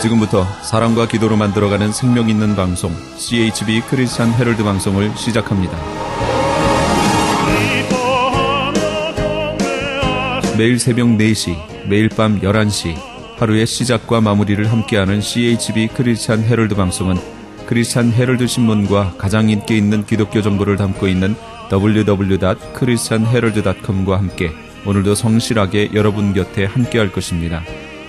지금부터 사랑과 기도로 만들어가는 생명 있는 방송 CHB 크리스찬 헤럴드 방송을 시작합니다. 매일 새벽 4시, 매일 밤 11시 하루의 시작과 마무리를 함께하는 CHB 크리스찬 헤럴드 방송은 크리스찬 헤럴드 신문과 가장 인기 있는 기독교 정보를 담고 있는 www.christianherald.com과 함께 오늘도 성실하게 여러분 곁에 함께할 것입니다.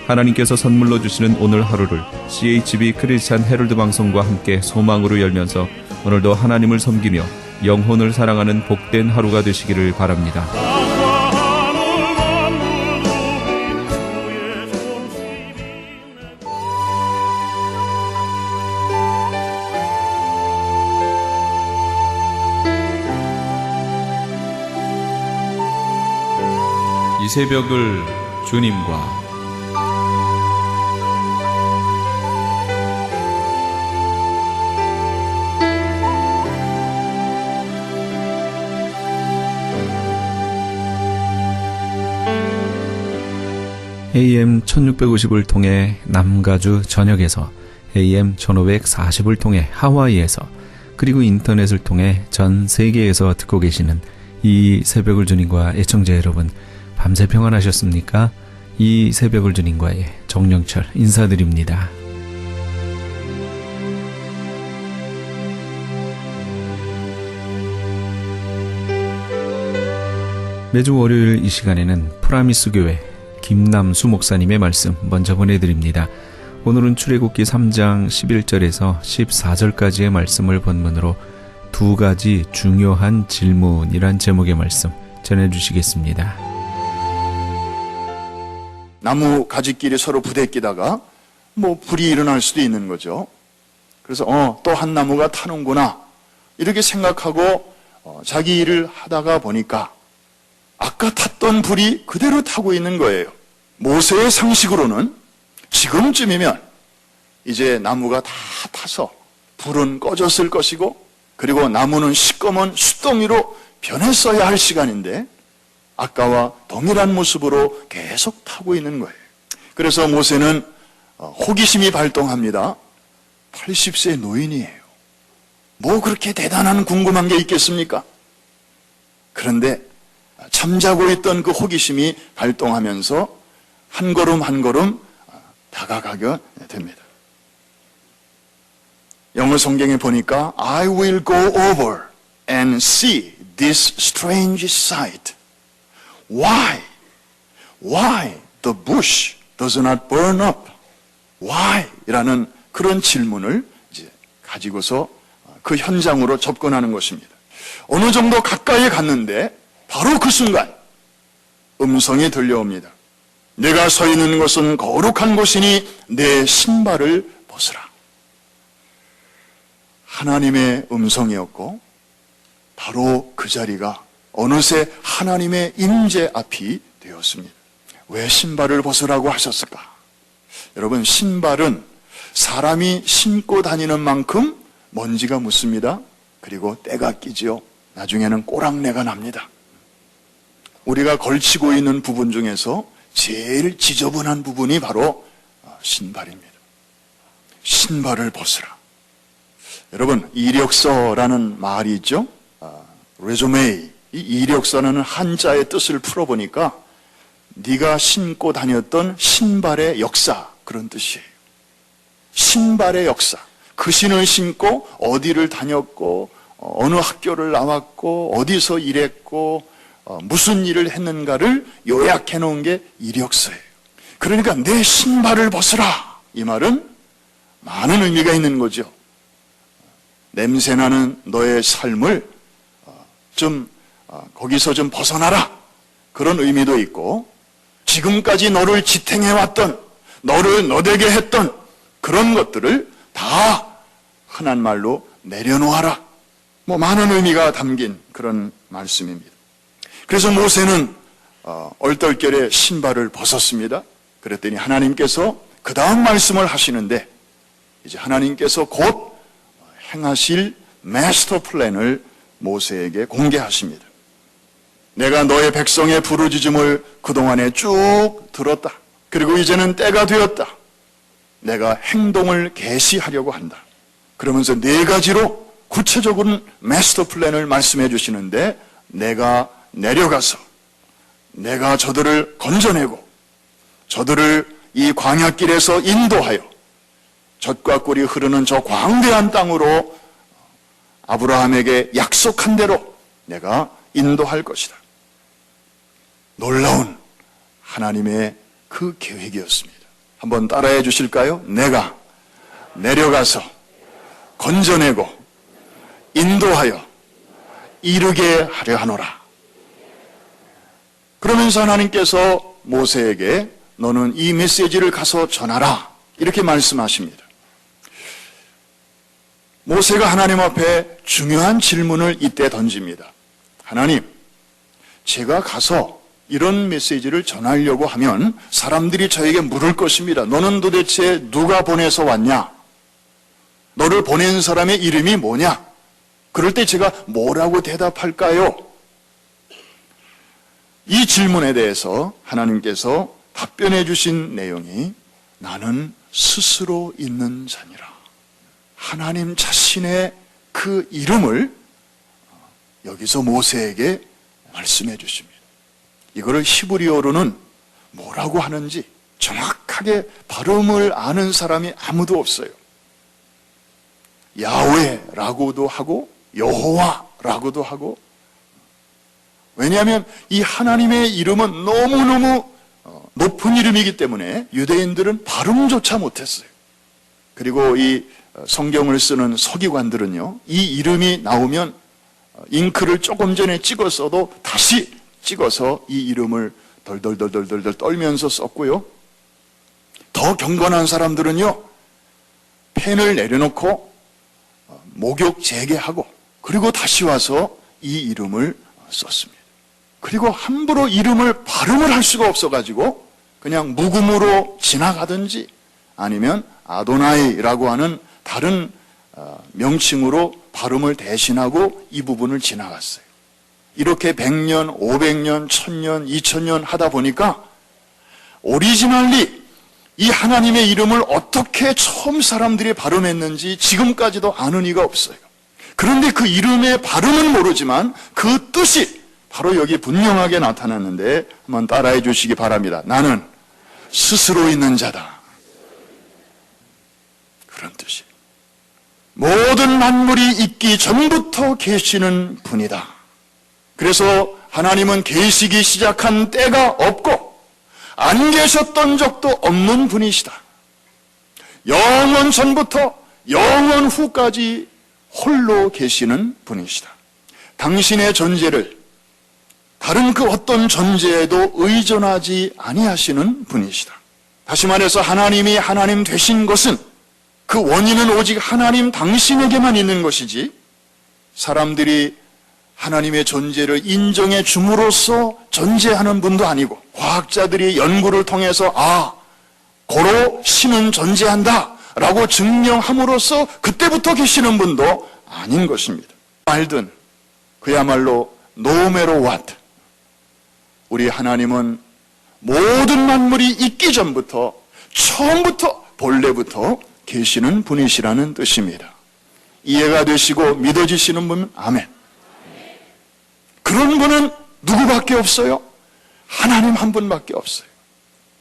하나님께서 선물로 주시는 오늘 하루를 CHB 크리스찬 헤럴드 방송과 함께 소망으로 열면서 오늘도 하나님을 섬기며 영혼을 사랑하는 복된 하루가 되시기를 바랍니다. 이 새벽을 주님과 AM 1650을 통해 남가주 전역에서, AM 1540을 통해 하와이에서, 그리고 인터넷을 통해 전 세계에서 듣고 계시는 이 새벽을 주님과 애청자 여러분, 밤새 평안하셨습니까? 이 새벽을 주님과의 정영철 인사드립니다. 매주 월요일 이 시간에는 프라미스 교회 김남수 목사님의 말씀 먼저 보내드립니다. 오늘은 출애굽기 3장 11절에서 14절까지의 말씀을 본문으로 두 가지 중요한 질문이란 제목의 말씀 전해주시겠습니다. 나무 가지끼리 서로 부대끼다가 불이 일어날 수도 있는 거죠. 그래서 또 한 나무가 타는구나 이렇게 생각하고 자기 일을 하다가 보니까 아까 탔던 불이 그대로 타고 있는 거예요. 모세의 상식으로는 지금쯤이면 이제 나무가 다 타서 불은 꺼졌을 것이고, 그리고 나무는 시꺼먼 숯덩이로 변했어야 할 시간인데 아까와 동일한 모습으로 계속 타고 있는 거예요. 그래서 모세는 호기심이 발동합니다. 80세 노인이에요. 뭐 그렇게 대단한 궁금한 게 있겠습니까? 그런데 잠자고 있던 그 호기심이 발동하면서 한 걸음 한 걸음 다가가게 됩니다. 영어 성경에 보니까 I will go over and see this strange sight. Why the bush does not burn up? Why? 라는 그런 질문을 이제 가지고서 그 현장으로 접근하는 것입니다. 어느 정도 가까이 갔는데 바로 그 순간 음성이 들려옵니다. 내가 서 있는 곳은 거룩한 곳이니 내 신발을 벗으라. 하나님의 음성이었고 바로 그 자리가 어느새 하나님의 임재 앞이 되었습니다. 왜 신발을 벗으라고 하셨을까? 여러분, 신발은 사람이 신고 다니는 만큼 먼지가 묻습니다. 그리고 때가 끼지요. 나중에는 꼬랑내가 납니다. 우리가 걸치고 있는 부분 중에서 제일 지저분한 부분이 바로 신발입니다. 신발을 벗으라. 여러분, 이력서라는 말이 있죠? 레주메. 이 이력서라는 한자의 뜻을 풀어보니까 네가 신고 다녔던 신발의 역사, 그런 뜻이에요. 신발의 역사. 그 신을 신고 어디를 다녔고 어느 학교를 나왔고 어디서 일했고 무슨 일을 했는가를 요약해 놓은 게 이력서예요. 그러니까 내 신발을 벗으라, 이 말은 많은 의미가 있는 거죠. 냄새나는 너의 삶을 거기서 좀 벗어나라, 그런 의미도 있고, 지금까지 너를 지탱해왔던, 너를 너되게 했던 그런 것들을 다 흔한 말로 내려놓아라, 많은 의미가 담긴 그런 말씀입니다. 그래서 모세는 얼떨결에 신발을 벗었습니다. 그랬더니 하나님께서 그 다음 말씀을 하시는데, 이제 하나님께서 곧 행하실 마스터 플랜을 모세에게 공개하십니다. 내가 너의 백성의 부르짖음을 그동안에 쭉 들었다. 그리고 이제는 때가 되었다. 내가 행동을 개시하려고 한다. 그러면서 네 가지로 구체적인 마스터 플랜을 말씀해 주시는데, 내가 내려가서 내가 저들을 건져내고 저들을 이 광야길에서 인도하여 젖과 꿀이 흐르는 저 광대한 땅으로 아브라함에게 약속한 대로 내가 인도할 것이다. 놀라운 하나님의 그 계획이었습니다. 한번 따라해 주실까요? 내가 내려가서 건져내고 인도하여 이르게 하려 하노라. 그러면서 하나님께서 모세에게 너는 이 메시지를 가서 전하라, 이렇게 말씀하십니다. 모세가 하나님 앞에 중요한 질문을 이때 던집니다. 하나님, 제가 가서 이런 메시지를 전하려고 하면 사람들이 저에게 물을 것입니다. 너는 도대체 누가 보내서 왔냐? 너를 보낸 사람의 이름이 뭐냐? 그럴 때 제가 뭐라고 대답할까요? 이 질문에 대해서 하나님께서 답변해 주신 내용이 나는 스스로 있는 자니라. 하나님 자신의 그 이름을 여기서 모세에게 말씀해 주십니다. 이거를 히브리어로는 뭐라고 하는지 정확하게 발음을 아는 사람이 아무도 없어요. 야훼라고도 하고 여호와라고도 하고, 왜냐하면 이 하나님의 이름은 너무너무 높은 이름이기 때문에 유대인들은 발음조차 못했어요. 그리고 이 성경을 쓰는 서기관들은요, 이 이름이 나오면 잉크를 조금 전에 찍었어도 다시 찍어서 이 이름을 덜덜덜덜덜 떨면서 썼고요. 더 경건한 사람들은요, 펜을 내려놓고 목욕 재개하고 그리고 다시 와서 이 이름을 썼습니다. 그리고 함부로 이름을 발음을 할 수가 없어가지고 그냥 묵음으로 지나가든지 아니면 아도나이라고 하는 다른 명칭으로 발음을 대신하고 이 부분을 지나갔어요. 이렇게 100년, 500년, 1000년, 2000년 하다 보니까 오리지널리 이 하나님의 이름을 어떻게 처음 사람들이 발음했는지 지금까지도 아는 이가 없어요. 그런데 그 이름의 발음은 모르지만 그 뜻이 바로 여기 분명하게 나타났는데 한번 따라해 주시기 바랍니다. 나는 스스로 있는 자다. 그런 뜻이. 모든 만물이 있기 전부터 계시는 분이다. 그래서 하나님은 계시기 시작한 때가 없고 안 계셨던 적도 없는 분이시다. 영원 전부터 영원 후까지 홀로 계시는 분이시다. 당신의 존재를 다른 그 어떤 존재에도 의존하지 아니하시는 분이시다. 다시 말해서 하나님이 하나님 되신 것은 그 원인은 오직 하나님 당신에게만 있는 것이지 사람들이 하나님의 존재를 인정해 줌으로써 존재하는 분도 아니고, 과학자들이 연구를 통해서 고로 신은 존재한다 라고 증명함으로써 그때부터 계시는 분도 아닌 것입니다. 말든 그야말로 no matter what, 우리 하나님은 모든 만물이 있기 전부터 처음부터 본래부터 계시는 분이시라는 뜻입니다. 이해가 되시고 믿어지시는 분, 아멘. 그런 분은 누구밖에 없어요? 하나님 한 분밖에 없어요.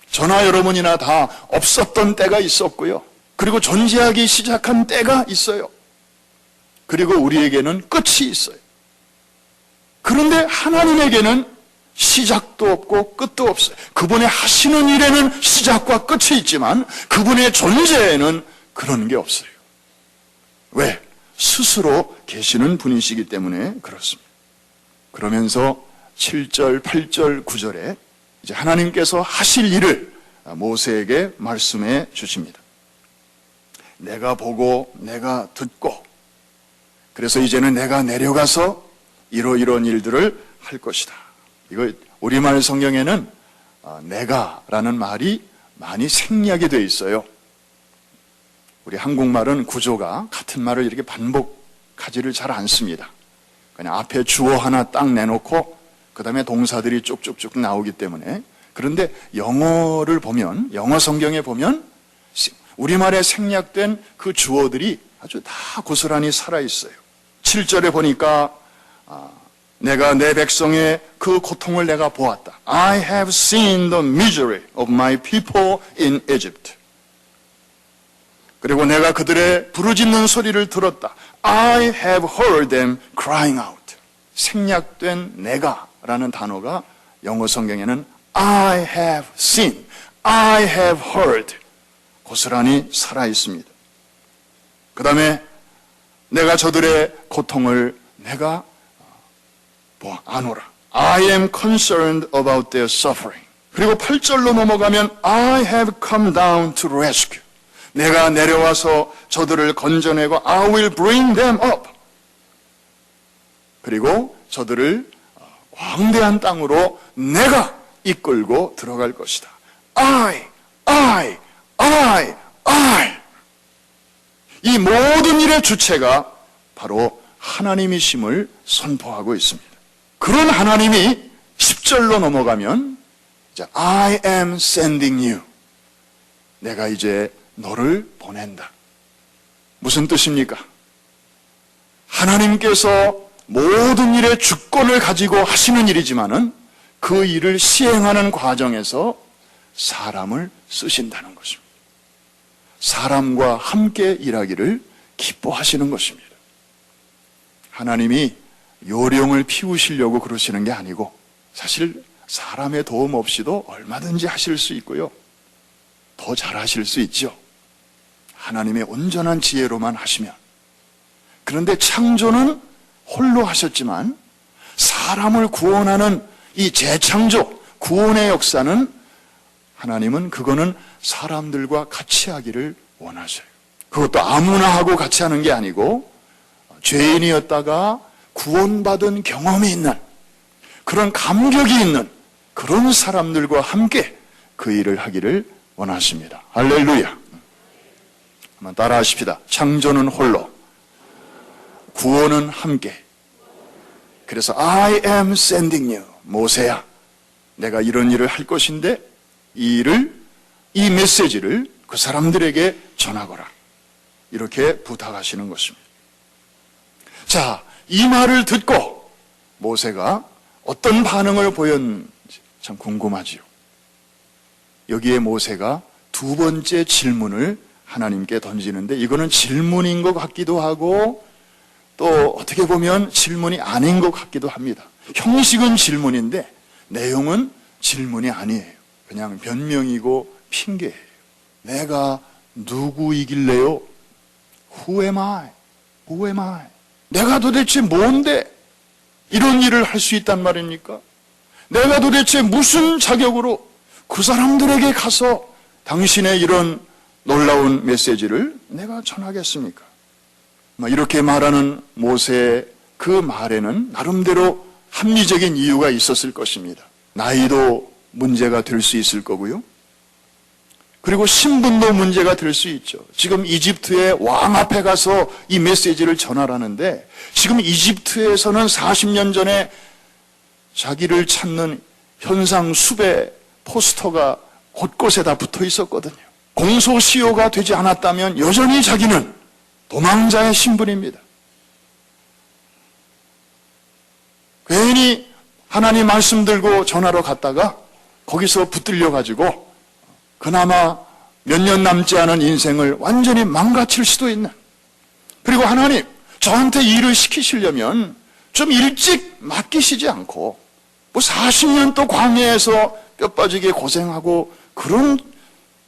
저나 여러분이나 다 없었던 때가 있었고요. 그리고 존재하기 시작한 때가 있어요. 그리고 우리에게는 끝이 있어요. 그런데 하나님에게는 시작도 없고 끝도 없어요. 그분의 하시는 일에는 시작과 끝이 있지만 그분의 존재에는 그런 게 없어요. 왜? 스스로 계시는 분이시기 때문에 그렇습니다. 그러면서 7절, 8절, 9절에 이제 하나님께서 하실 일을 모세에게 말씀해 주십니다. 내가 보고 내가 듣고, 그래서 이제는 내가 내려가서 이러이러한 일들을 할 것이다. 이거 우리말 성경에는 내가라는 말이 많이 생략이 되어 있어요. 우리 한국말은 구조가 같은 말을 이렇게 반복하지를 잘 않습니다. 그냥 앞에 주어 하나 딱 내놓고 그 다음에 동사들이 쭉쭉쭉 나오기 때문에. 그런데 영어를 보면, 영어 성경에 보면 우리말에 생략된 그 주어들이 아주 다 고스란히 살아있어요. 7절에 보니까 내가 내 백성의 그 고통을 내가 보았다. I have seen the misery of my people in Egypt. 그리고 내가 그들의 부르짖는 소리를 들었다. I have heard them crying out. 생략된 내가라는 단어가 영어 성경에는 I have seen, I have heard 고스란히 살아있습니다. 그 다음에 내가 저들의 고통을 내가 아노라. I am concerned about their suffering. 그리고 8절로 넘어가면 I have come down to rescue. 내가 내려와서 저들을 건져내고 I will bring them up. 그리고 저들을 광대한 땅으로 내가 이끌고 들어갈 것이다. I. 이 모든 일의 주체가 바로 하나님이심을 선포하고 있습니다. 그런 하나님이 10절로 넘어가면 이제 I am sending you. 내가 이제 너를 보낸다. 무슨 뜻입니까? 하나님께서 모든 일의 주권을 가지고 하시는 일이지만은 그 일을 시행하는 과정에서 사람을 쓰신다는 것입니다. 사람과 함께 일하기를 기뻐하시는 것입니다. 하나님이 요령을 피우시려고 그러시는 게 아니고 사실 사람의 도움 없이도 얼마든지 하실 수 있고요. 더 잘하실 수 있죠. 하나님의 온전한 지혜로만 하시면. 그런데 창조는 홀로 하셨지만 사람을 구원하는 이 재창조, 구원의 역사는 하나님은 그거는 사람들과 같이 하기를 원하셔요. 그것도 아무나 하고 같이 하는 게 아니고 죄인이었다가 구원받은 경험이 있는 그런 감격이 있는 그런 사람들과 함께 그 일을 하기를 원하십니다. 할렐루야. 한번 따라 하십시다. 창조는 홀로, 구원은 함께. 그래서 I am sending you. 모세야, 내가 이런 일을 할 것인데 이 메시지를 그 사람들에게 전하거라. 이렇게 부탁하시는 것입니다. 자, 이 말을 듣고 모세가 어떤 반응을 보였는지 참 궁금하지요. 여기에 모세가 두 번째 질문을 하나님께 던지는데 이거는 질문인 것 같기도 하고 또 어떻게 보면 질문이 아닌 것 같기도 합니다. 형식은 질문인데 내용은 질문이 아니에요. 그냥 변명이고 핑계예요. 내가 누구이길래요? Who am I? Who am I? 내가 도대체 뭔데 이런 일을 할 수 있단 말입니까? 내가 도대체 무슨 자격으로 그 사람들에게 가서 당신의 이런 놀라운 메시지를 내가 전하겠습니까? 이렇게 말하는 모세의 그 말에는 나름대로 합리적인 이유가 있었을 것입니다. 나이도 문제가 될 수 있을 거고요. 그리고 신분도 문제가 될 수 있죠. 지금 이집트의 왕 앞에 가서 이 메시지를 전하라는데 지금 이집트에서는 40년 전에 자기를 찾는 현상 수배 포스터가 곳곳에 다 붙어 있었거든요. 공소시효가 되지 않았다면 여전히 자기는 도망자의 신분입니다. 괜히 하나님 말씀 들고 전하러 갔다가 거기서 붙들려 가지고 그나마 몇 년 남지 않은 인생을 완전히 망가칠 수도 있는. 그리고 하나님, 저한테 일을 시키시려면 좀 일찍 맡기시지 않고 40년 또 광야에서 뼈 빠지게 고생하고 그런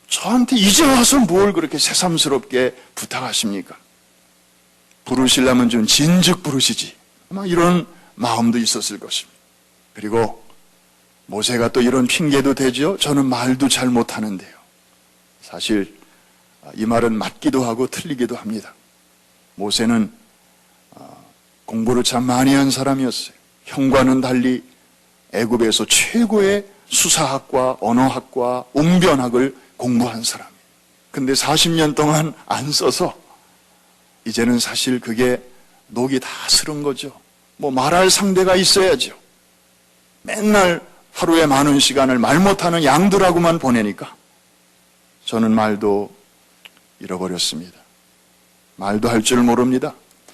저한테 이제 와서 뭘 그렇게 새삼스럽게 부탁하십니까? 부르시려면 좀 진즉 부르시지. 아마 이런 마음도 있었을 것입니다. 그리고 모세가 또 이런 핑계도 대죠. 저는 말도 잘 못하는데요. 사실 이 말은 맞기도 하고 틀리기도 합니다. 모세는 공부를 참 많이 한 사람이었어요. 형과는 달리 애굽에서 최고의 수사학과 언어학과 웅변학을 공부한 사람이에요. 근데 40년 동안 안 써서 이제는 사실 그게 녹이 다 슬은 거죠. 말할 상대가 있어야죠. 맨날 하루에 많은 시간을 말 못하는 양들하고만 보내니까 저는 말도 잃어버렸습니다. 말도 할 줄 모릅니다.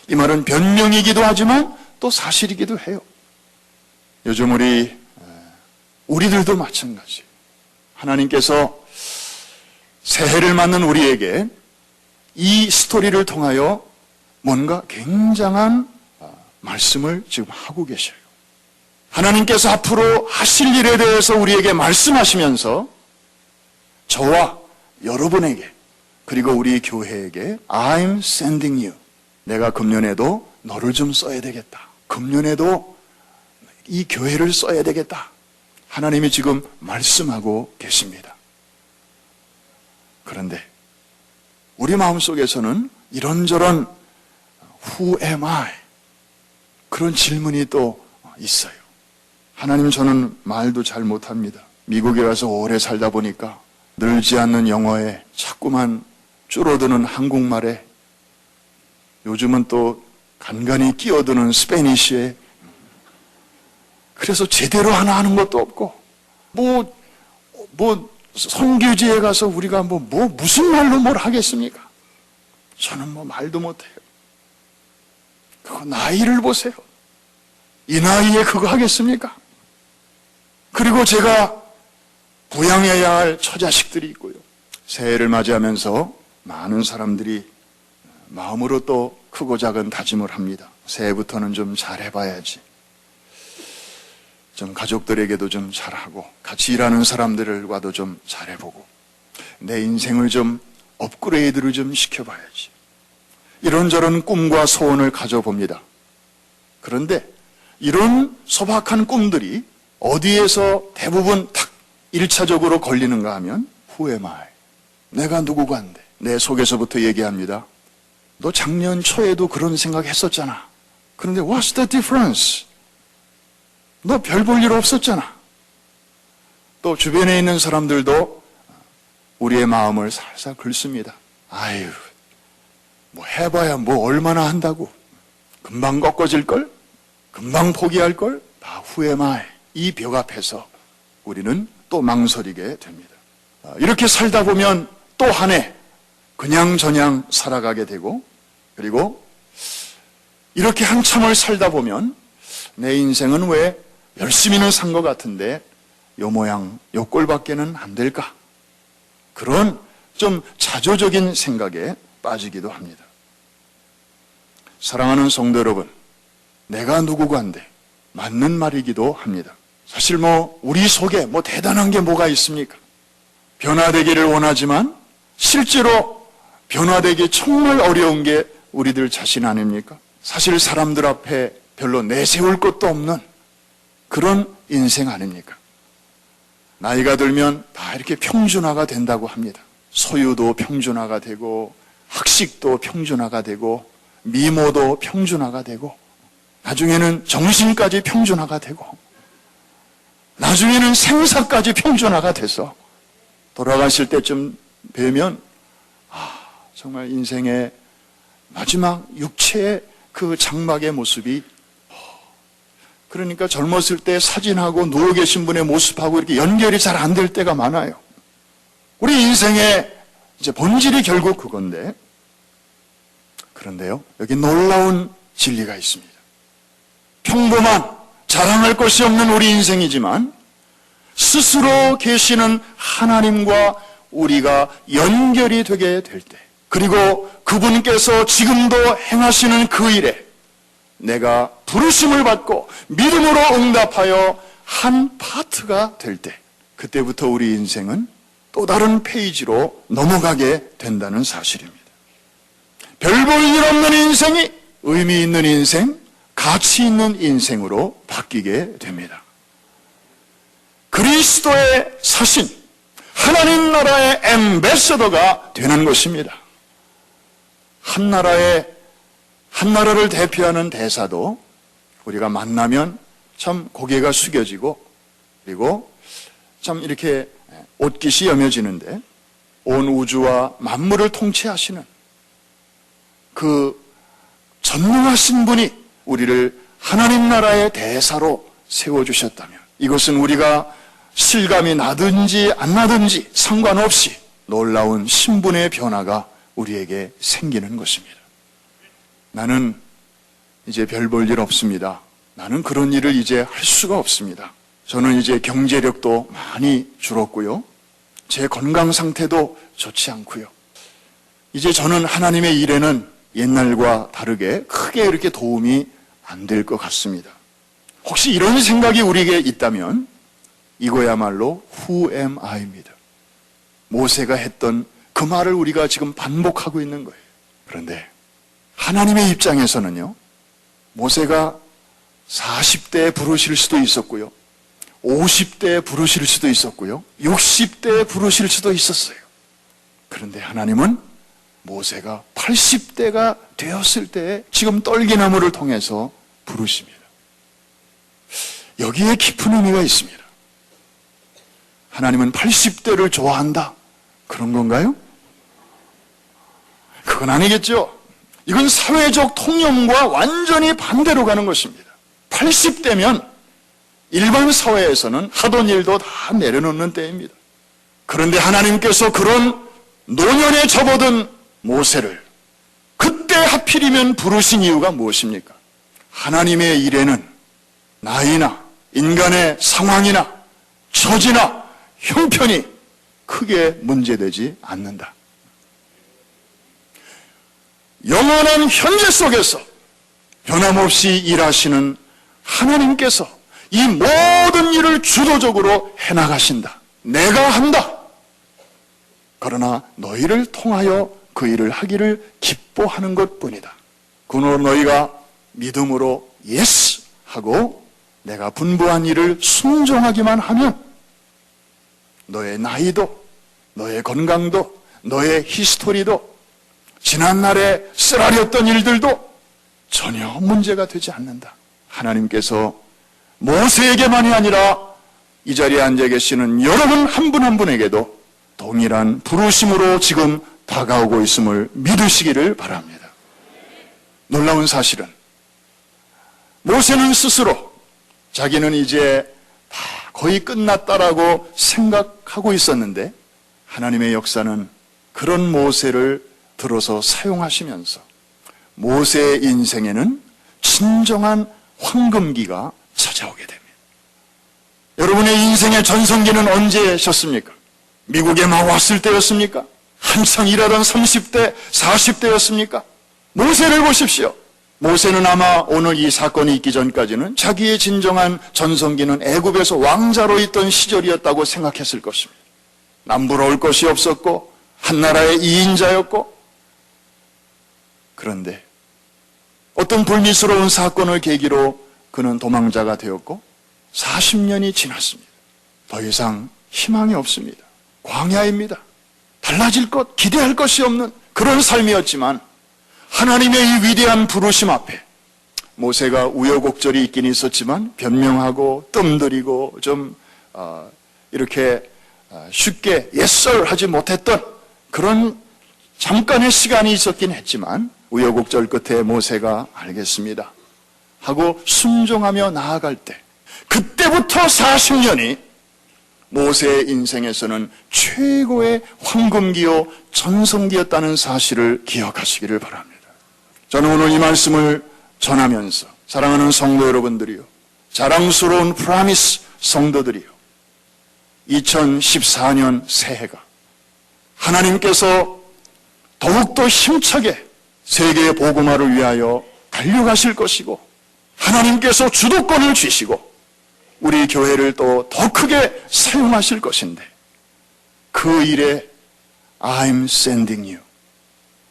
이 말은 변명이기도 하지만 또 사실이기도 해요. 요즘 우리들도 마찬가지. 하나님께서 새해를 맞는 우리에게 이 스토리를 통하여 뭔가 굉장한 말씀을 지금 하고 계셔요. 하나님께서 앞으로 하실 일에 대해서 우리에게 말씀하시면서 저와 여러분에게 그리고 우리 교회에게 I'm sending you. 내가 금년에도 너를 좀 써야 되겠다. 금년에도 이 교회를 써야 되겠다. 하나님이 지금 말씀하고 계십니다. 그런데 우리 마음속에서는 이런저런 Who am I? 그런 질문이 또 있어요. 하나님, 저는 말도 잘 못합니다. 미국에 와서 오래 살다 보니까 늘지 않는 영어에 자꾸만 줄어드는 한국말에 요즘은 또 간간히 끼어드는 스페니쉬에 그래서 제대로 하나 하는 것도 없고 선교지에 가서 우리가 무슨 말로 뭘 하겠습니까? 저는 말도 못해요. 그거 나이를 보세요. 이 나이에 그거 하겠습니까? 그리고 제가 부양해야 할 처자식들이 있고요. 새해를 맞이하면서 많은 사람들이 마음으로 또 크고 작은 다짐을 합니다. 새해부터는 좀 잘해봐야지. 좀 가족들에게도 좀 잘하고 같이 일하는 사람들과도 좀 잘해보고 내 인생을 좀 업그레이드를 좀 시켜봐야지. 이런저런 꿈과 소원을 가져봅니다. 그런데 이런 소박한 꿈들이 어디에서 대부분 탁 1차적으로 걸리는가 하면 Who am I? 내가 누구간데? 내 속에서부터 얘기합니다. 너 작년 초에도 그런 생각 했었잖아. 그런데 What's the difference? 너 별 볼 일 없었잖아. 또 주변에 있는 사람들도 우리의 마음을 살살 긁습니다. 아유, 해봐야 얼마나 한다고. 금방 꺾어질걸? 금방 포기할걸? 다 Who am I? 이 벽 앞에서 우리는 또 망설이게 됩니다. 이렇게 살다 보면 또 한 해 그냥저냥 살아가게 되고 그리고 이렇게 한참을 살다 보면 내 인생은 왜 열심히는 산 것 같은데 요 모양 요 꼴밖에는 안 될까? 그런 좀 자조적인 생각에 빠지기도 합니다. 사랑하는 성도 여러분, 내가 누구간데 맞는 말이기도 합니다. 사실 우리 속에 대단한 게 뭐가 있습니까? 변화되기를 원하지만 실제로 변화되기 정말 어려운 게 우리들 자신 아닙니까? 사실 사람들 앞에 별로 내세울 것도 없는 그런 인생 아닙니까? 나이가 들면 다 이렇게 평준화가 된다고 합니다. 소유도 평준화가 되고 학식도 평준화가 되고 미모도 평준화가 되고 나중에는 정신까지 평준화가 되고 나중에는 생사까지 평준화가 돼서 돌아가실 때쯤 뵈면 정말 인생의 마지막 육체의 그 장막의 모습이 그러니까 젊었을 때 사진하고 누워 계신 분의 모습하고 이렇게 연결이 잘 안 될 때가 많아요. 우리 인생의 이제 본질이 결국 그건데 그런데요, 여기 놀라운 진리가 있습니다. 평범한 자랑할 것이 없는 우리 인생이지만 스스로 계시는 하나님과 우리가 연결이 되게 될 때 그리고 그분께서 지금도 행하시는 그 일에 내가 부르심을 받고 믿음으로 응답하여 한 파트가 될 때 그때부터 우리 인생은 또 다른 페이지로 넘어가게 된다는 사실입니다. 별 볼 일 없는 인생이 의미 있는 인생, 가치 있는 인생으로 바뀌게 됩니다. 그리스도의 사신, 하나님 나라의 앰베서더가 되는 것입니다. 한 나라를 대표하는 대사도 우리가 만나면 참 고개가 숙여지고 그리고 참 이렇게 옷깃이 여며지는데 온 우주와 만물을 통치하시는 그 전능하신 분이 우리를 하나님 나라의 대사로 세워주셨다면 이것은 우리가 실감이 나든지 안 나든지 상관없이 놀라운 신분의 변화가 우리에게 생기는 것입니다. 나는 이제 별 볼 일 없습니다. 나는 그런 일을 이제 할 수가 없습니다. 저는 이제 경제력도 많이 줄었고요. 제 건강 상태도 좋지 않고요. 이제 저는 하나님의 일에는 옛날과 다르게 크게 이렇게 도움이 안 될 것 같습니다. 혹시 이런 생각이 우리에게 있다면 이거야말로 Who am I입니다. 모세가 했던 그 말을 우리가 지금 반복하고 있는 거예요. 그런데 하나님의 입장에서는요, 모세가 40대에 부르실 수도 있었고요, 50대에 부르실 수도 있었고요, 60대에 부르실 수도 있었어요. 그런데 하나님은 모세가 80대가 되었을 때 지금 떨기나무를 통해서 부르십니다. 여기에 깊은 의미가 있습니다. 하나님은 80대를 좋아한다, 그런 건가요? 그건 아니겠죠. 이건 사회적 통념과 완전히 반대로 가는 것입니다. 80대면 일반 사회에서는 하던 일도 다 내려놓는 때입니다. 그런데 하나님께서 그런 노년에 접어든 모세를 그때 하필이면 부르신 이유가 무엇입니까? 하나님의 일에는 나이나 인간의 상황이나 처지나 형편이 크게 문제되지 않는다. 영원한 현재 속에서 변함없이 일하시는 하나님께서 이 모든 일을 주도적으로 해나가신다. 내가 한다. 그러나 너희를 통하여 그 일을 하기를 기뻐하는 것뿐이다. 그러므로 너희가 믿음으로 예스 하고 내가 분부한 일을 순종하기만 하면 너의 나이도, 너의 건강도, 너의 히스토리도, 지난날에 쓰라렸던 일들도 전혀 문제가 되지 않는다. 하나님께서 모세에게만이 아니라 이 자리에 앉아 계시는 여러분 한 분 한 분에게도 동일한 부르심으로 지금 다가오고 있음을 믿으시기를 바랍니다. 놀라운 사실은 모세는 스스로 자기는 이제 다 거의 끝났다라고 생각하고 있었는데 하나님의 역사는 그런 모세를 들어서 사용하시면서 모세의 인생에는 진정한 황금기가 찾아오게 됩니다. 여러분의 인생의 전성기는 언제셨습니까? 미국에 막 왔을 때였습니까? 한창 일하던 30대, 40대였습니까? 모세를 보십시오. 모세는 아마 오늘 이 사건이 있기 전까지는 자기의 진정한 전성기는 애굽에서 왕자로 있던 시절이었다고 생각했을 것입니다. 남부러울 것이 없었고 한 나라의 2인자였고, 그런데 어떤 불미스러운 사건을 계기로 그는 도망자가 되었고 40년이 지났습니다. 더 이상 희망이 없습니다. 광야입니다. 달라질 것, 기대할 것이 없는 그런 삶이었지만 하나님의 이 위대한 부르심 앞에 모세가 우여곡절이 있긴 있었지만 변명하고 뜸들이고 좀 이렇게 쉽게 yes 하지 못했던 그런 잠깐의 시간이 있었긴 했지만 우여곡절 끝에 모세가 알겠습니다 하고 순종하며 나아갈 때 그때부터 40년이 모세의 인생에서는 최고의 황금기요 전성기였다는 사실을 기억하시기를 바랍니다. 저는 오늘 이 말씀을 전하면서 사랑하는 성도 여러분들이요, 자랑스러운 프라미스 성도들이요, 2014년 새해가 하나님께서 더욱더 힘차게 세계의 복음화를 위하여 달려가실 것이고 하나님께서 주도권을 쥐시고 우리 교회를 또 더 크게 사용하실 것인데 그 일에 I'm sending you,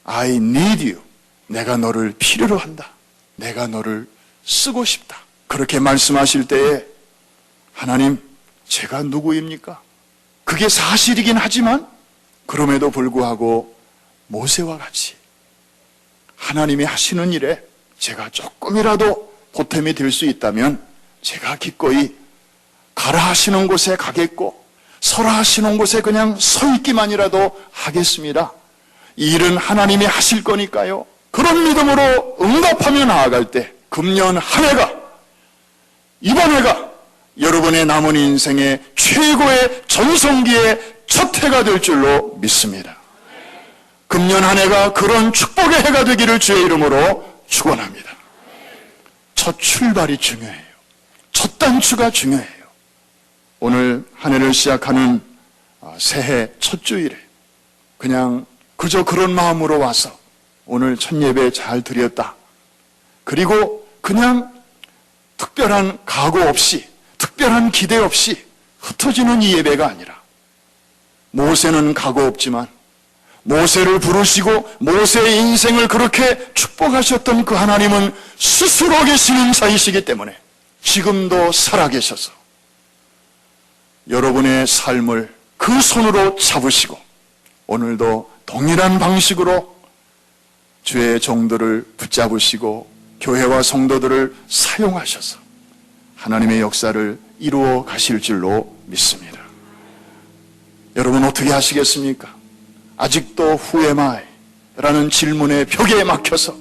I need you, 내가 너를 필요로 한다, 내가 너를 쓰고 싶다, 그렇게 말씀하실 때에 하나님, 제가 누구입니까? 그게 사실이긴 하지만 그럼에도 불구하고 모세와 같이 하나님이 하시는 일에 제가 조금이라도 보탬이 될 수 있다면 제가 기꺼이 가라 하시는 곳에 가겠고 서라 하시는 곳에 그냥 서 있기만이라도 하겠습니다. 이 일은 하나님이 하실 거니까요. 그런 믿음으로 응답하며 나아갈 때 금년 한 해가, 이번 해가 여러분의 남은 인생의 최고의 전성기의 첫 해가 될 줄로 믿습니다. 금년 한 해가 그런 축복의 해가 되기를 주의 이름으로 축원합니다. 첫 출발이 중요해요. 첫 단추가 중요해요. 오늘 한 해를 시작하는 새해 첫 주일에 그냥 그저 그런 마음으로 와서 오늘 첫 예배 잘 드렸다. 그리고 그냥 특별한 각오 없이, 특별한 기대 없이 흩어지는 이 예배가 아니라, 모세는 각오 없지만 모세를 부르시고 모세의 인생을 그렇게 축복하셨던 그 하나님은 스스로 계시는 자이시기 때문에 지금도 살아계셔서 여러분의 삶을 그 손으로 잡으시고 오늘도 동일한 방식으로 주의 종들을 붙잡으시고 교회와 성도들을 사용하셔서 하나님의 역사를 이루어 가실 줄로 믿습니다. 여러분 어떻게 하시겠습니까? 아직도 Who am I? 라는 질문의 벽에 막혀서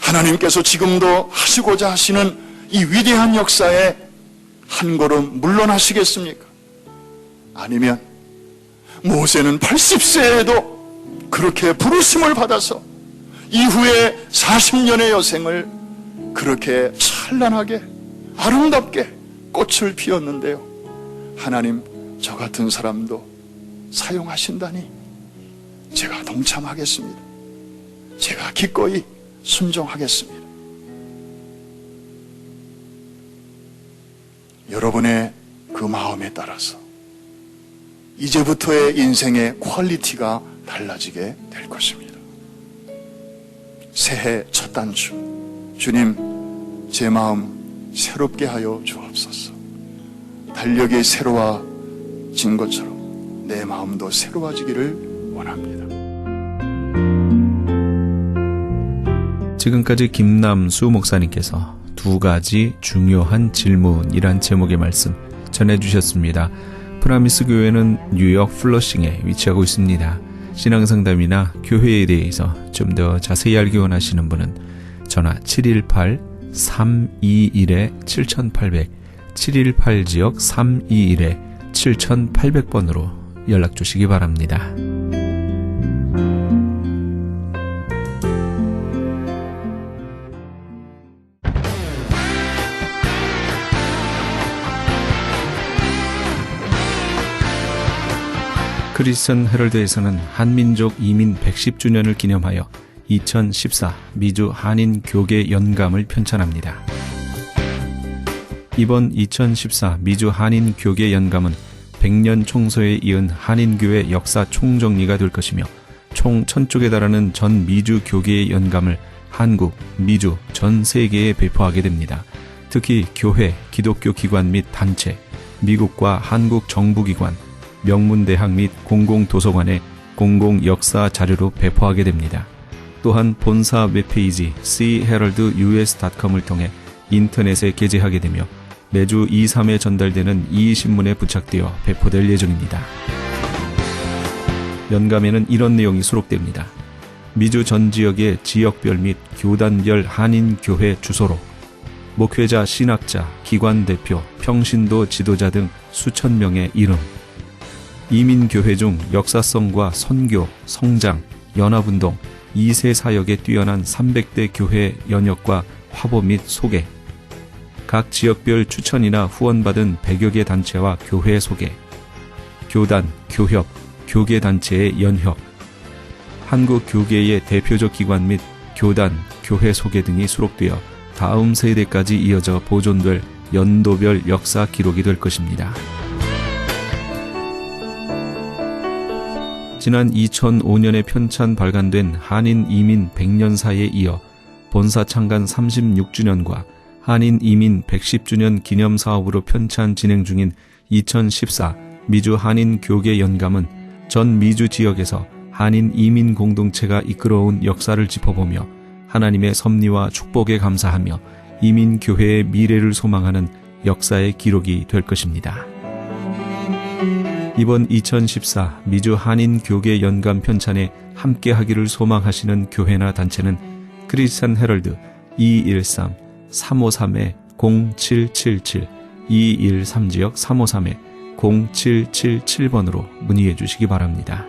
하나님께서 지금도 하시고자 하시는 이 위대한 역사에 한 걸음 물러나시겠습니까? 아니면 모세는 80세에도 그렇게 부르심을 받아서 이후에 40년의 여생을 그렇게 찬란하게 아름답게 꽃을 피웠는데요. 하나님 저 같은 사람도 사용하신다니 제가 동참하겠습니다. 제가 기꺼이 순종하겠습니다. 여러분의 그 마음에 따라서 이제부터의 인생의 퀄리티가 달라지게 될 것입니다. 새해 첫 단추, 주님 제 마음 새롭게 하여 주옵소서. 달력이 새로워진 것처럼 내 마음도 새로워지기를 원합니다. 지금까지 김남수 목사님께서 두 가지 중요한 질문이란 제목의 말씀 전해주셨습니다. 프라미스 교회는 뉴욕 플러싱에 위치하고 있습니다. 신앙상담이나 교회에 대해서 좀 더 자세히 알기 원하시는 분은 전화 718-321-7800 718지역 321-7800번으로 연락 주시기 바랍니다. 크리스천 헤럴드에서는 한민족 이민 110주년을 기념하여 2014 미주 한인 교계 연감을 편찬합니다. 이번 2014 미주 한인 교계 연감은 100년 총서에 이은 한인교회 역사 총정리가 될 것이며 총 1000쪽에 달하는 전 미주 교계의 연감을 한국, 미주, 전 세계에 배포하게 됩니다. 특히 교회, 기독교 기관 및 단체, 미국과 한국 정부기관, 명문대학 및 공공도서관의 공공역사 자료로 배포하게 됩니다. 또한 본사 웹페이지 cheraldus.com을 통해 인터넷에 게재하게 되며 매주 2, 3회 전달되는 이 신문에 부착되어 배포될 예정입니다. 연감에는 이런 내용이 수록됩니다. 미주 전 지역의 지역별 및 교단별 한인교회 주소로 목회자, 신학자, 기관 대표, 평신도 지도자 등 수천 명의 이름, 이민교회 중 역사성과 선교, 성장, 연합운동, 2세 사역에 뛰어난 300대 교회 연역과 화보 및 소개, 각 지역별 추천이나 후원받은 100여 개 단체와 교회 소개, 교단, 교협, 교계단체의 연협, 한국 교계의 대표적 기관 및 교단, 교회 소개 등이 수록되어 다음 세대까지 이어져 보존될 연도별 역사 기록이 될 것입니다. 지난 2005년에 편찬 발간된 한인 이민 100년사에 이어 본사 창간 36주년과 한인 이민 110주년 기념사업으로 편찬 진행 중인 2014 미주 한인 교계 연감은 전 미주 지역에서 한인 이민 공동체가 이끌어온 역사를 짚어보며 하나님의 섭리와 축복에 감사하며 이민 교회의 미래를 소망하는 역사의 기록이 될 것입니다. 이번 2014 미주 한인 교계 연감 편찬에 함께하기를 소망하시는 교회나 단체는 크리스천 헤럴드 213-353-0777 213지역 353-0777번으로 문의해 주시기 바랍니다.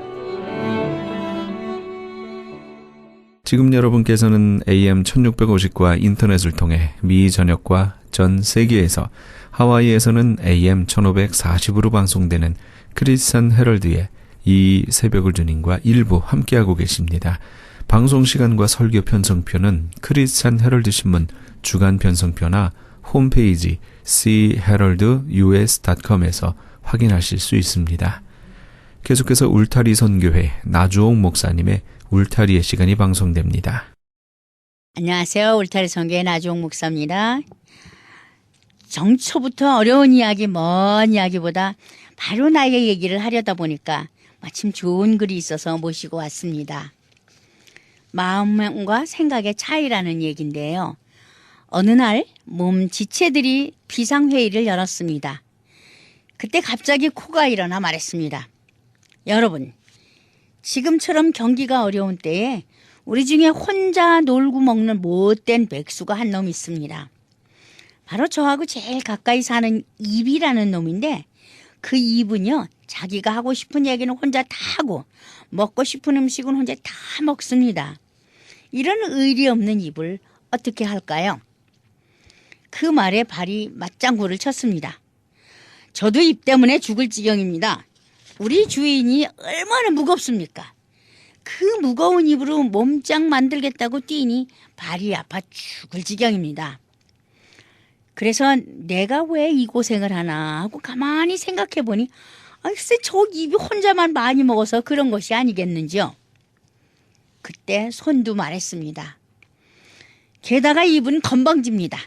지금 여러분께서는 AM 1650과 인터넷을 통해 미 전역과 전 세계에서 하와이에서는 AM 1540으로 방송되는 크리스찬 헤럴드의 이 새벽을 주님과 일부 함께하고 계십니다. 방송 시간과 설교 편성표는 크리스찬 헤럴드 신문 주간 편성표나 홈페이지 chaheraldus.com에서 확인하실 수 있습니다. 계속해서 울타리 선교회 나주옥 목사님의 울타리의 시간이 방송됩니다. 안녕하세요. 울타리 선교회 나주옥 목사입니다. 정초부터 어려운 이야기, 먼 이야기보다 바로 나의 얘기를 하려다 보니까 마침 좋은 글이 있어서 모시고 왔습니다. 마음과 생각의 차이라는 얘기인데요. 어느 날 몸 지체들이 비상회의를 열었습니다. 그때 갑자기 코가 일어나 말했습니다. 여러분, 지금처럼 경기가 어려운 때에 우리 중에 혼자 놀고 먹는 못된 백수가 한 놈 있습니다. 바로 저하고 제일 가까이 사는 입이라는 놈인데 그 입은요, 자기가 하고 싶은 얘기는 혼자 다 하고 먹고 싶은 음식은 혼자 다 먹습니다. 이런 의리 없는 입을 어떻게 할까요? 그 말에 발이 맞장구를 쳤습니다. 저도 입 때문에 죽을 지경입니다. 우리 주인이 얼마나 무겁습니까? 그 무거운 입으로 몸짱 만들겠다고 뛰니 발이 아파 죽을 지경입니다. 그래서 내가 왜 이 고생을 하나 하고 가만히 생각해 보니 글쎄 저 입이 혼자만 많이 먹어서 그런 것이 아니겠는지요. 그때 손도 말했습니다. 게다가 입은 건방집니다.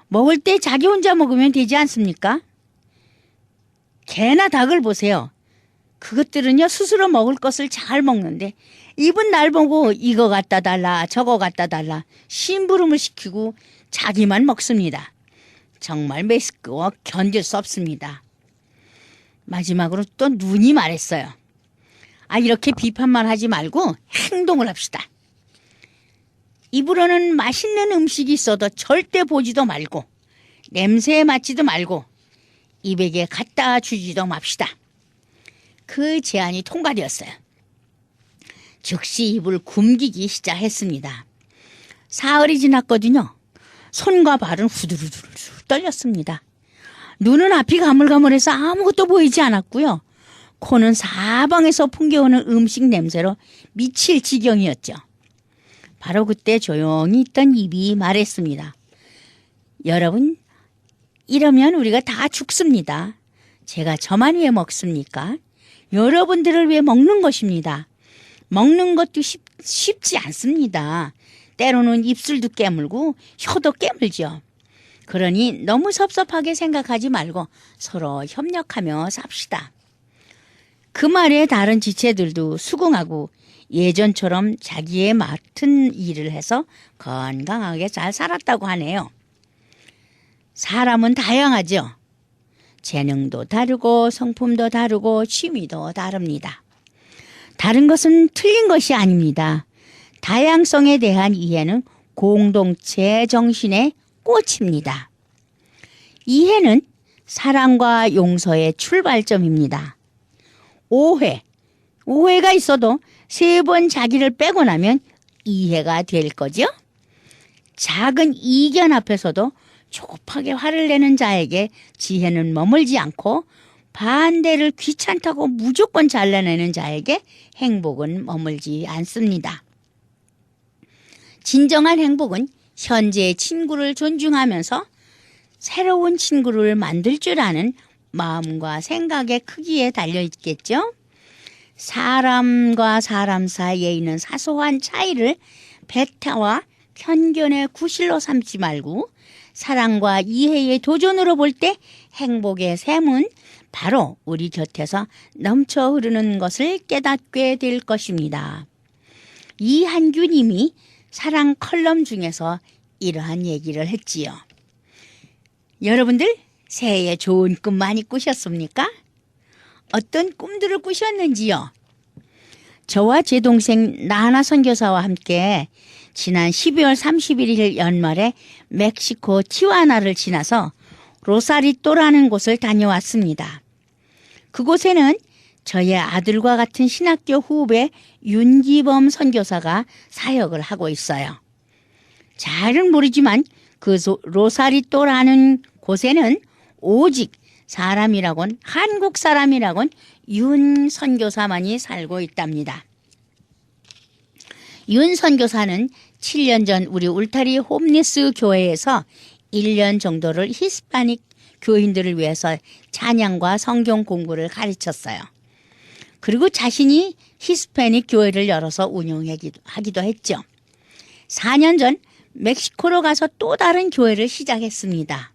먹을 때 자기 혼자 먹으면 되지 않습니까? 개나 닭을 보세요. 그것들은요 스스로 먹을 것을 잘 먹는데 입은 날 보고 이거 갖다 달라 저거 갖다 달라 심부름을 시키고 자기만 먹습니다. 정말 매스꺼워 견딜 수 없습니다. 마지막으로 또 눈이 말했어요. 이렇게 비판만 하지 말고 행동을 합시다. 입으로는 맛있는 음식이 있어도 절대 보지도 말고 냄새에 맡지도 말고 입에게 갖다 주지도 맙시다. 그 제안이 통과되었어요. 즉시 입을 굶기기 시작했습니다. 사흘이 지났거든요. 손과 발은 후두루두루 떨렸습니다. 눈은 앞이 가물가물해서 아무것도 보이지 않았고요. 코는 사방에서 풍겨오는 음식 냄새로 미칠 지경이었죠. 바로 그때 조용히 있던 입이 말했습니다. 여러분, 이러면 우리가 다 죽습니다. 제가 저만 왜 먹습니까? 여러분들을 위해 먹는 것입니다. 먹는 것도 쉽지 않습니다. 때로는 입술도 깨물고 혀도 깨물죠. 그러니 너무 섭섭하게 생각하지 말고 서로 협력하며 삽시다. 그 말에 다른 지체들도 수긍하고 예전처럼 자기의 맡은 일을 해서 건강하게 잘 살았다고 하네요. 사람은 다양하죠. 재능도 다르고 성품도 다르고 취미도 다릅니다. 다른 것은 틀린 것이 아닙니다. 다양성에 대한 이해는 공동체 정신의 꽃입니다. 이해는 사랑과 용서의 출발점입니다. 오해가 있어도 3번 자기를 빼고 나면 이해가 될 거죠. 작은 이견 앞에서도 조급하게 화를 내는 자에게 지혜는 머물지 않고 반대를 귀찮다고 무조건 잘라내는 자에게 행복은 머물지 않습니다. 진정한 행복은 현재의 친구를 존중하면서 새로운 친구를 만들 줄 아는 마음과 생각의 크기에 달려 있겠죠. 사람과 사람 사이에 있는 사소한 차이를 배타와 편견의 구실로 삼지 말고 사랑과 이해의 도전으로 볼 때 행복의 샘은 바로 우리 곁에서 넘쳐 흐르는 것을 깨닫게 될 것입니다. 이한규님이 사랑 컬럼 중에서 이러한 얘기를 했지요. 여러분들 새해에 좋은 꿈 많이 꾸셨습니까? 어떤 꿈들을 꾸셨는지요? 저와 제 동생 나나 선교사와 함께 지난 12월 31일 연말에 멕시코 티juana를 지나서 로사리또라는 곳을 다녀왔습니다. 그곳에는 저의 아들과 같은 신학교 후배 윤기범 선교사가 사역을 하고 있어요. 잘은 모르지만 그 로사리또라는 곳에는 오직 사람이라곤, 한국 사람이라곤 윤 선교사만이 살고 있답니다. 윤 선교사는 7년 전 우리 울타리 홈리스 교회에서 1년 정도를 히스파닉 교인들을 위해서 찬양과 성경 공부를 가르쳤어요. 그리고 자신이 히스패닉 교회를 열어서 운영하기도 했죠. 4년 전 멕시코로 가서 또 다른 교회를 시작했습니다.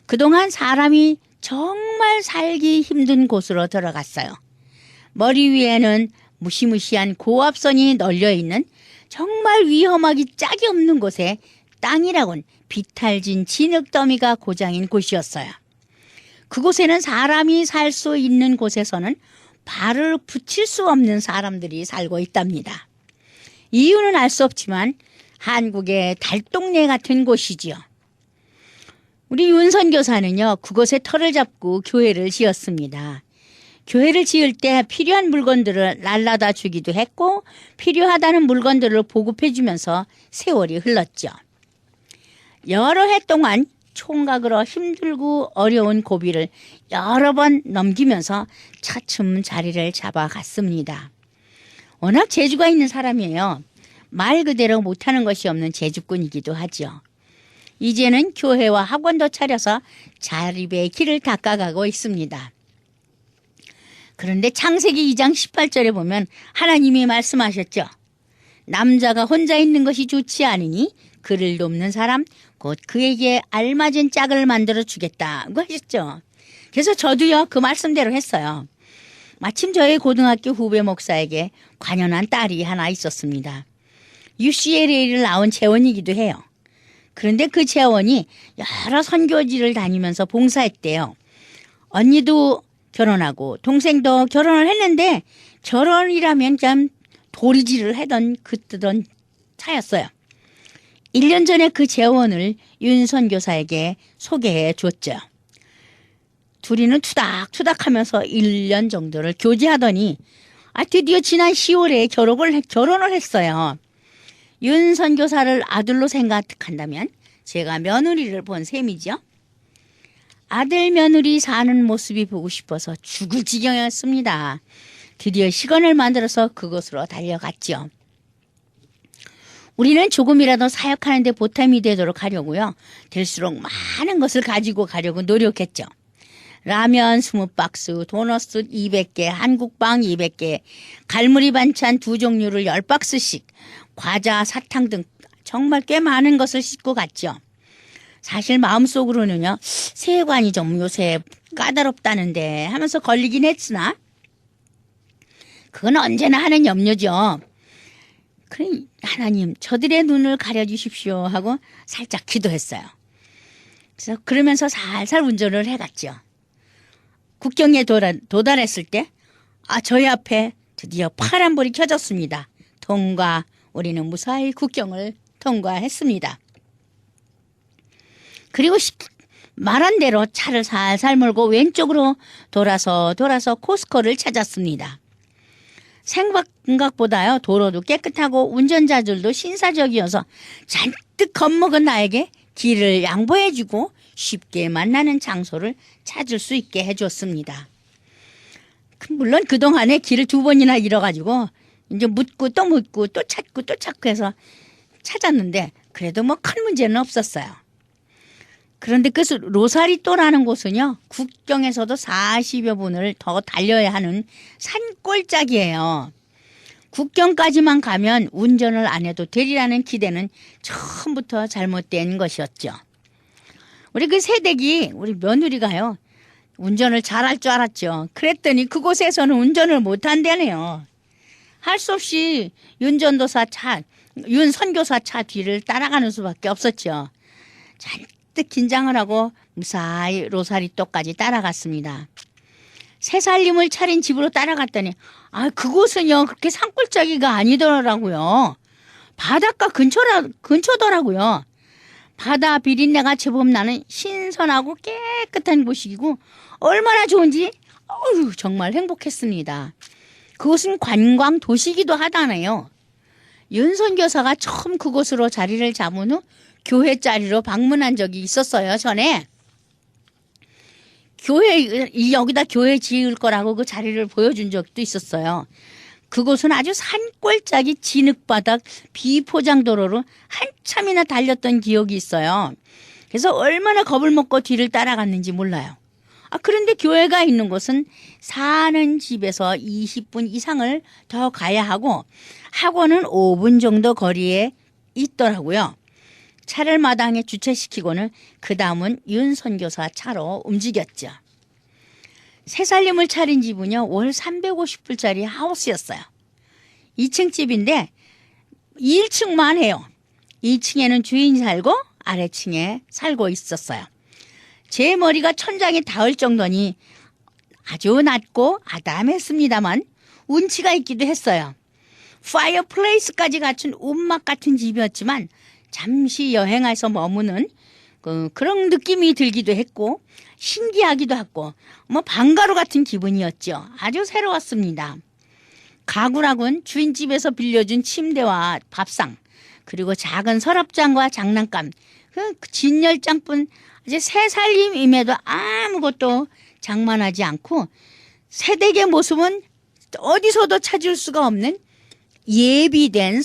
그동안 사람이 정말 살기 힘든 곳으로 들어갔어요. 머리 위에는 무시무시한 고압선이 널려 있는 정말 위험하기 짝이 없는 곳에 땅이라곤 비탈진 진흙더미가 고장인 곳이었어요. 그곳에는 사람이 살 수 있는 곳에서는 발을 붙일 수 없는 사람들이 살고 있답니다. 이유는 알 수 없지만 한국의 달동네 같은 곳이지요. 우리 윤 선교사는요, 그곳에 터를 잡고 교회를 지었습니다. 교회를 지을 때 필요한 물건들을 날라다 주기도 했고 필요하다는 물건들을 보급해 주면서 세월이 흘렀죠. 여러 해 동안 총각으로 힘들고 어려운 고비를 여러 번 넘기면서 차츰 자리를 잡아갔습니다. 워낙 재주가 있는 사람이에요. 말 그대로 못하는 것이 없는 재주꾼이기도 하죠. 이제는 교회와 학원도 차려서 자립의 길을 닦아가고 있습니다. 그런데 창세기 2장 18절에 보면 하나님이 말씀하셨죠. 남자가 혼자 있는 것이 좋지 않으니 그를 돕는 사람 곧 그에게 알맞은 짝을 만들어 주겠다고 하셨죠. 그래서 저도요 그 말씀대로 했어요. 마침 저희 고등학교 후배 목사에게 관연한 딸이 하나 있었습니다. UCLA를 나온 재원이기도 해요. 그런데 그 재원이 여러 선교지를 다니면서 봉사했대요. 언니도 결혼하고 동생도 결혼을 했는데 결혼이라면 참 도리지를 하던 그때던 차였어요. 1년 전에 그 재원을 윤 선교사에게 소개해 줬죠. 둘이는 투닥투닥하면서 1년 정도를 교제하더니 드디어 지난 10월에 결혼을 했어요. 윤 선교사를 아들로 생각한다면 제가 며느리를 본 셈이죠. 아들 며느리 사는 모습이 보고 싶어서 죽을 지경이었습니다. 드디어 시간을 만들어서 그곳으로 달려갔죠. 우리는 조금이라도 사역하는 데 보탬이 되도록 하려고요. 될수록 많은 것을 가지고 가려고 노력했죠. 라면 20박스, 도너스 200개, 한국빵 200개, 갈무리 반찬 2종류를 10박스씩, 과자, 사탕 등 정말 꽤 많은 것을 싣고 갔죠. 사실 마음속으로는요. 세관이 좀 요새 까다롭다는데 하면서 걸리긴 했으나 그건 언제나 하는 염려죠. 그래 하나님 저들의 눈을 가려주십시오 하고 살짝 기도했어요. 그래서 그러면서 살살 운전을 해갔죠. 국경에 도달했을 때 저희 앞에 드디어 파란불이 켜졌습니다. 통과. 우리는 무사히 국경을 통과했습니다. 그리고 말한 대로 차를 살살 몰고 왼쪽으로 돌아서 코스코를 찾았습니다. 생각보다요 도로도 깨끗하고 운전자들도 신사적이어서 잔뜩 겁먹은 나에게 길을 양보해주고 쉽게 만나는 장소를 찾을 수 있게 해줬습니다. 물론 그동안에 길을 2번이나 잃어가지고 이제 묻고 또 찾고 해서 찾았는데 그래도 뭐 큰 문제는 없었어요. 그런데 그 로사리또라는 곳은요 국경에서도 40여 분을 더 달려야 하는 산골짜기예요. 국경까지만 가면 운전을 안 해도 되리라는 기대는 처음부터 잘못된 것이었죠. 우리 그 새댁이 우리 며느리가요 운전을 잘할 줄 알았죠. 그랬더니 그곳에서는 운전을 못한다네요. 할 수 없이 윤 선교사 차 뒤를 따라가는 수밖에 없었죠. 잔뜩 긴장을 하고 무사히 로사리또까지 따라갔습니다. 새 살림을 차린 집으로 따라갔더니 그곳은요 그렇게 산골짜기가 아니더라고요. 바닷가 근처더라고요. 바다 비린내가 제법 나는 신선하고 깨끗한 곳이고 얼마나 좋은지 정말 행복했습니다. 그곳은 관광 도시기도 하다네요. 윤 선교사가 처음 그곳으로 자리를 잡은 후 교회 자리로 방문한 적이 있었어요. 전에 여기다 교회 지을 거라고 그 자리를 보여준 적도 있었어요. 그곳은 아주 산골짜기 진흙바닥 비포장도로로 한참이나 달렸던 기억이 있어요. 그래서 얼마나 겁을 먹고 뒤를 따라갔는지 몰라요. 그런데 교회가 있는 곳은 사는 집에서 20분 이상을 더 가야 하고 학원은 5분 정도 거리에 있더라고요. 차를 마당에 주차시키고는 그 다음은 윤 선교사 차로 움직였죠. 새살림을 차린 집은요, 월 350불짜리 하우스였어요. 2층 집인데 1층만 해요. 2층에는 주인이 살고 아래층에 살고 있었어요. 제 머리가 천장에 닿을 정도니 아주 낮고 아담했습니다만 운치가 있기도 했어요. 파이어플레이스까지 갖춘 움막 같은 집이었지만 잠시 여행해서 머무는 그런 느낌이 들기도 했고 신기하기도 하고 방가루 같은 기분이었죠. 아주 새로웠습니다. 가구락은 주인집에서 빌려준 침대와 밥상, 그리고 작은 서랍장과 장난감, 그 진열장뿐 이제 새 살림임에도 아무것도 장만하지 않고 새댁의 모습은 어디서도 찾을 수가 없는 예비된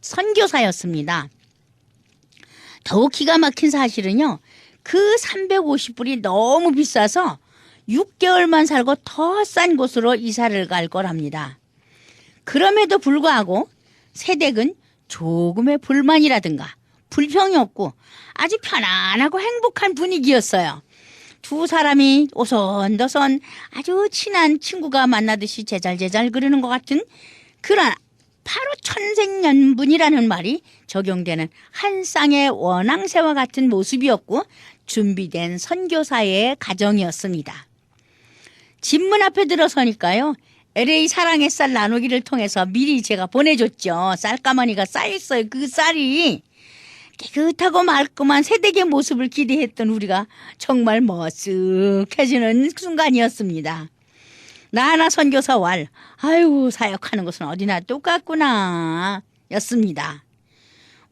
선교사였습니다. 더욱 기가 막힌 사실은요, 그 350불이 너무 비싸서 6개월만 살고 더 싼 곳으로 이사를 갈 거랍니다. 그럼에도 불구하고 새댁은 조금의 불만이라든가 불평이 없고 아주 편안하고 행복한 분위기였어요. 두 사람이 오손도손 아주 친한 친구가 만나듯이 제잘제잘 그러는 것 같은 그런 바로 천생연분이라는 말이 적용되는 한 쌍의 원앙새와 같은 모습이었고 준비된 선교사의 가정이었습니다. 집문 앞에 들어서니까요, LA 사랑의 쌀 나누기를 통해서 미리 제가 보내줬죠. 쌀가마니가 쌓였어요. 그 쌀이 깨끗하고 말끔한 새댁의 모습을 기대했던 우리가 정말 머쓱해지는 순간이었습니다. 나나 선교사 왈, 아유 사역하는 것은 어디나 똑같구나 였습니다.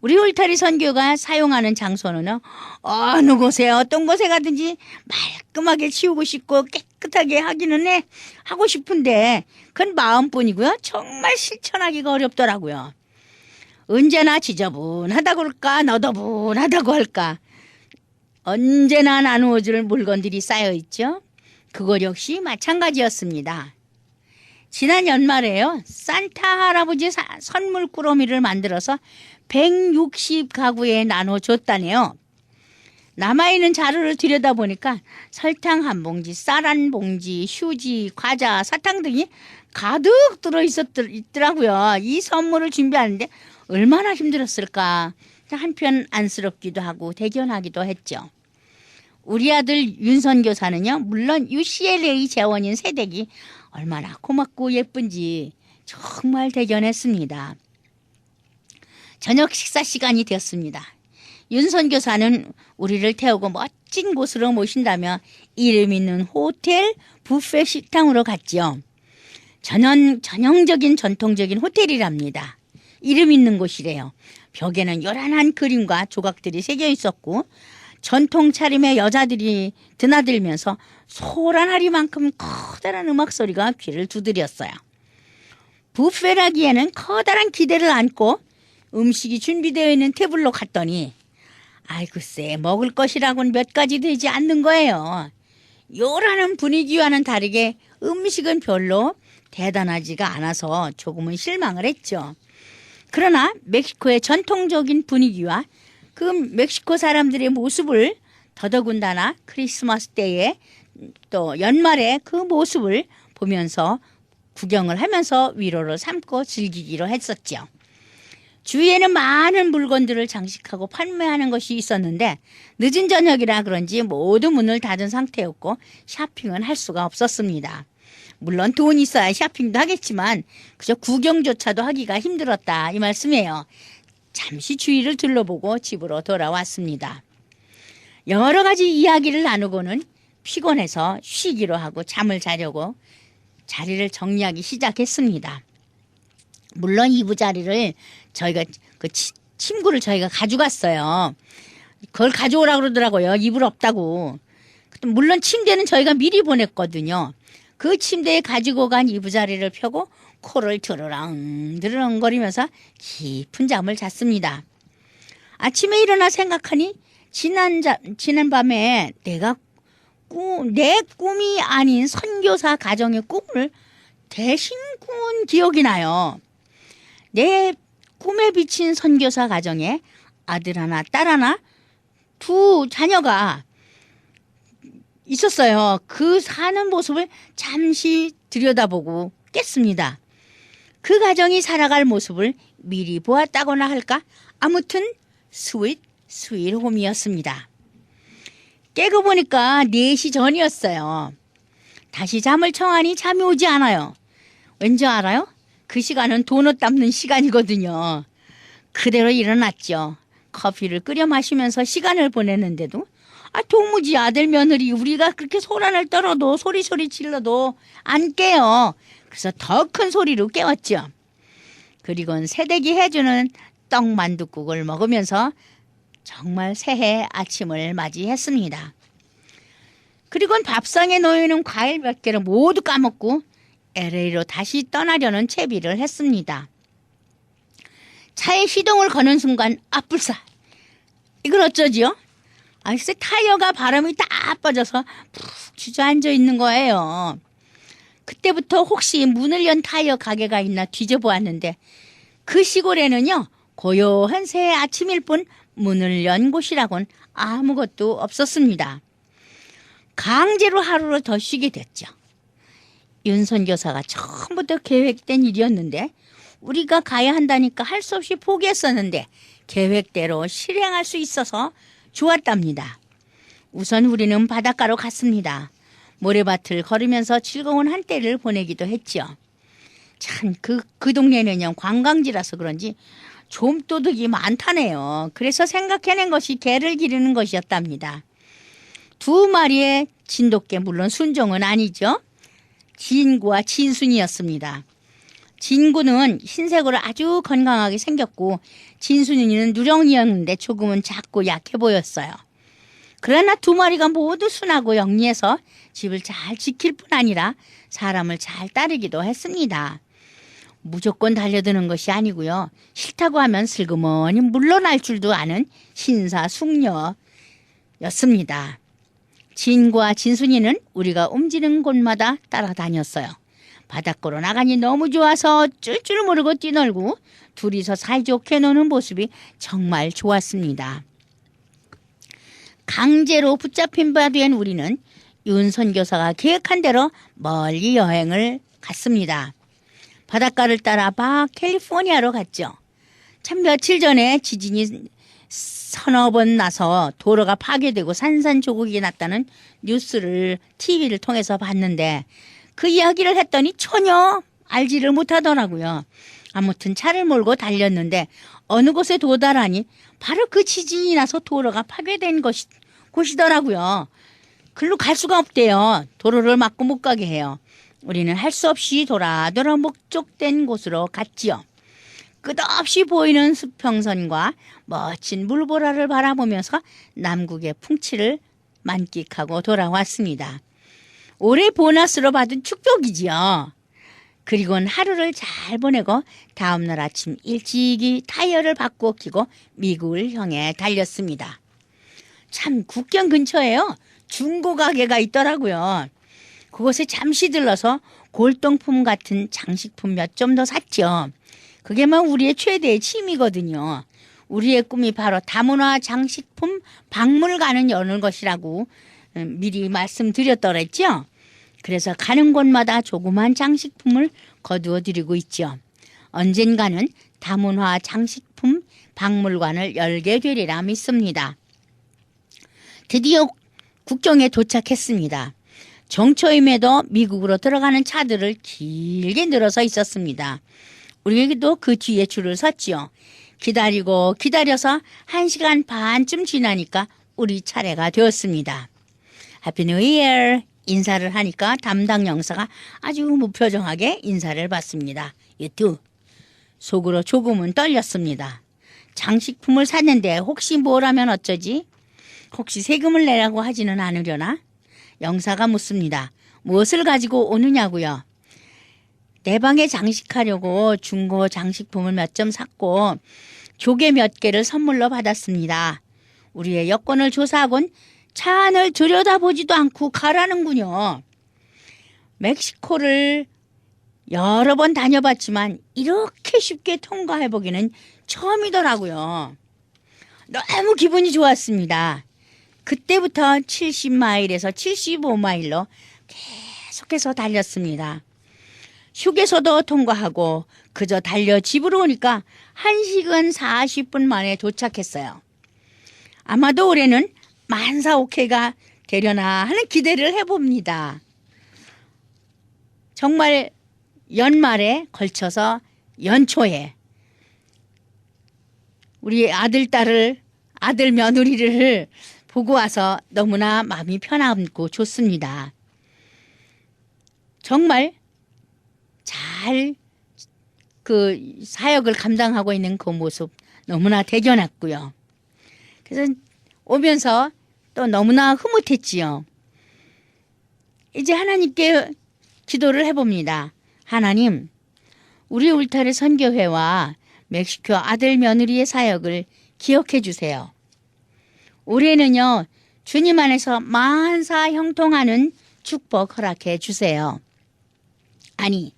우리 울타리 선교가 사용하는 장소는 어느 곳에 어떤 곳에 가든지 말끔하게 치우고 싶고 깨끗하게 하기는 하고 싶은데 그건 마음뿐이고요. 정말 실천하기가 어렵더라고요. 언제나 지저분하다고 할까 너더분하다고 할까 언제나 나누어줄 물건들이 쌓여있죠. 그것 역시 마찬가지였습니다. 지난 연말에요, 산타 할아버지 선물 꾸러미를 만들어서 160가구에 나눠줬다네요. 남아있는 자료를 들여다보니까 설탕 한 봉지, 쌀 한 봉지, 휴지, 과자, 사탕 등이 가득 들어있더라고요. 이 선물을 준비하는데 얼마나 힘들었을까. 한편 안쓰럽기도 하고 대견하기도 했죠. 우리 아들 윤선교사는요, 물론 UCLA 재원인 새댁이 얼마나 고맙고 예쁜지 정말 대견했습니다. 저녁 식사 시간이 되었습니다. 윤선교사는 우리를 태우고 멋진 곳으로 모신다며 이름 있는 호텔 뷔페 식당으로 갔지요. 전형적인 전통적인 호텔이랍니다. 이름 있는 곳이래요. 벽에는 요란한 그림과 조각들이 새겨 있었고 전통 차림의 여자들이 드나들면서 소란하리만큼 커다란 음악 소리가 귀를 두드렸어요. 뷔페라기에는 커다란 기대를 안고 음식이 준비되어 있는 테이블로 갔더니 글쎄 먹을 것이라고는 몇 가지 되지 않는 거예요. 요란한 분위기와는 다르게 음식은 별로 대단하지가 않아서 조금은 실망을 했죠. 그러나 멕시코의 전통적인 분위기와 그 멕시코 사람들의 모습을 더더군다나 크리스마스 때에 또 연말에 그 모습을 보면서 구경을 하면서 위로를 삼고 즐기기로 했었죠. 주위에는 많은 물건들을 장식하고 판매하는 것이 있었는데 늦은 저녁이라 그런지 모두 문을 닫은 상태였고 쇼핑은 할 수가 없었습니다. 물론 돈이 있어야 쇼핑도 하겠지만 그저 구경조차도 하기가 힘들었다 이 말씀이에요. 잠시 주위를 둘러보고 집으로 돌아왔습니다. 여러 가지 이야기를 나누고는 피곤해서 쉬기로 하고 잠을 자려고 자리를 정리하기 시작했습니다. 물론 이부자리를 저희가 침구를 저희가 가져갔어요. 그걸 가져오라고 그러더라고요. 이불 없다고. 물론 침대는 저희가 미리 보냈거든요. 그 침대에 가지고 간 이부자리를 펴고 코를 드르렁 드르렁거리면서 깊은 잠을 잤습니다. 아침에 일어나 생각하니 지난 밤에 내 꿈이 아닌 선교사 가정의 꿈을 대신 꾼 기억이 나요. 내 꿈에 비친 선교사 가정에 아들 하나, 딸 하나, 두 자녀가 있었어요. 그 사는 모습을 잠시 들여다보고 깼습니다. 그 가정이 살아갈 모습을 미리 보았다거나 할까? 아무튼 스윗 홈이었습니다. 깨고 보니까 4시 전이었어요. 다시 잠을 청하니 잠이 오지 않아요. 왠지 알아요? 그 시간은 도넛 담는 시간이거든요. 그대로 일어났죠. 커피를 끓여 마시면서 시간을 보내는데도 도무지 아들 며느리 우리가 그렇게 소란을 떨어도 소리소리 질러도 안 깨요. 그래서 더 큰 소리로 깨웠죠. 그리고는 새댁이 해주는 떡만둣국을 먹으면서 정말 새해 아침을 맞이했습니다. 그리고는 밥상에 놓여있는 과일 몇 개를 모두 까먹고 LA로 다시 떠나려는 채비를 했습니다. 차에 시동을 거는 순간 불사. 이걸 어쩌지요? 글쎄 타이어가 바람이 다 빠져서 푹 주저앉아 있는 거예요. 그때부터 혹시 문을 연 타이어 가게가 있나 뒤져보았는데 그 시골에는요 고요한 새해 아침일 뿐 문을 연 곳이라곤 아무것도 없었습니다. 강제로 하루를 더 쉬게 됐죠. 윤 선교사가 처음부터 계획된 일이었는데 우리가 가야 한다니까 할 수 없이 포기했었는데 계획대로 실행할 수 있어서 좋았답니다. 우선 우리는 바닷가로 갔습니다. 모래밭을 걸으면서 즐거운 한때를 보내기도 했죠. 참 그 동네는요 관광지라서 그런지 좀도둑이 많다네요. 그래서 생각해낸 것이 개를 기르는 것이었답니다. 2마리의 진돗개, 물론 순종은 아니죠. 진구와 진순이었습니다. 진구는 흰색으로 아주 건강하게 생겼고 진순이는 누렁이였는데 조금은 작고 약해 보였어요. 그러나 2마리가 모두 순하고 영리해서 집을 잘 지킬 뿐 아니라 사람을 잘 따르기도 했습니다. 무조건 달려드는 것이 아니고요. 싫다고 하면 슬그머니 물러날 줄도 아는 신사숙녀였습니다. 진과 진순이는 우리가 움직이는 곳마다 따라다녔어요. 바닷가로 나가니 너무 좋아서 쫄줄 모르고 뛰놀고 둘이서 사이좋게 노는 모습이 정말 좋았습니다. 강제로 붙잡힌 바 된 우리는 윤 선교사가 계획한 대로 멀리 여행을 갔습니다. 바닷가를 따라 캘리포니아로 갔죠. 참 며칠 전에 지진이 서너 번 나서 도로가 파괴되고 산산조각이 났다는 뉴스를 TV를 통해서 봤는데 그 이야기를 했더니 전혀 알지를 못하더라고요. 아무튼 차를 몰고 달렸는데 어느 곳에 도달하니 바로 그 지진이 나서 도로가 파괴된 곳이더라고요. 글로 갈 수가 없대요. 도로를 막고 못 가게 해요. 우리는 할 수 없이 돌아 목적된 곳으로 갔지요. 끝없이 보이는 수평선과 멋진 물보라를 바라보면서 남국의 풍치를 만끽하고 돌아왔습니다. 올해 보너스로 받은 축복이지요. 그리고는 하루를 잘 보내고 다음날 아침 일찍이 타이어를 바꾸어 끼고 미국을 향해 달렸습니다. 참 국경 근처에요. 중고 가게가 있더라고요. 그곳에 잠시 들러서 골동품 같은 장식품 몇 점 더 샀죠. 그게 우리의 최대의 취미거든요. 우리의 꿈이 바로 다문화 장식품 박물관을 여는 것이라고 미리 말씀드렸더랬죠. 그래서 가는 곳마다 조그만 장식품을 거두어 드리고 있죠. 언젠가는 다문화 장식품 박물관을 열게 되리라 믿습니다. 드디어 국경에 도착했습니다. 정초임에도 미국으로 들어가는 차들을 길게 늘어서 있었습니다. 우리도 그 뒤에 줄을 섰지요. 기다리고 기다려서 1시간 반쯤 지나니까 우리 차례가 되었습니다. 해피 뉴 이어 인사를 하니까 담당 영사가 아주 무표정하게 인사를 받습니다. 유튜 속으로 조금은 떨렸습니다. 장식품을 샀는데 혹시 뭐라면 어쩌지? 혹시 세금을 내라고 하지는 않으려나? 영사가 묻습니다. 무엇을 가지고 오느냐고요? 내 방에 장식하려고 중고 장식품을 몇 점 샀고 조개 몇 개를 선물로 받았습니다. 우리의 여권을 조사하곤 차 안을 들여다보지도 않고 가라는군요. 멕시코를 여러 번 다녀봤지만 이렇게 쉽게 통과해보기는 처음이더라고요. 너무 기분이 좋았습니다. 그때부터 70마일에서 75마일로 계속해서 달렸습니다. 휴게소도 통과하고 그저 달려 집으로 오니까 1시간 40분 만에 도착했어요. 아마도 올해는 만사오케가 되려나 하는 기대를 해봅니다. 정말 연말에 걸쳐서 연초에 우리 아들, 딸을, 아들, 며느리를 보고 와서 너무나 마음이 편안고 좋습니다. 정말 잘 그 사역을 감당하고 있는 그 모습 너무나 대견했고요. 그래서 오면서 또 너무나 흐뭇했지요. 이제 하나님께 기도를 해봅니다. 하나님, 우리 울타리 선교회와 멕시코 아들 며느리의 사역을 기억해 주세요. 올해는요, 주님 안에서 만사 형통하는 축복 허락해 주세요. 아니,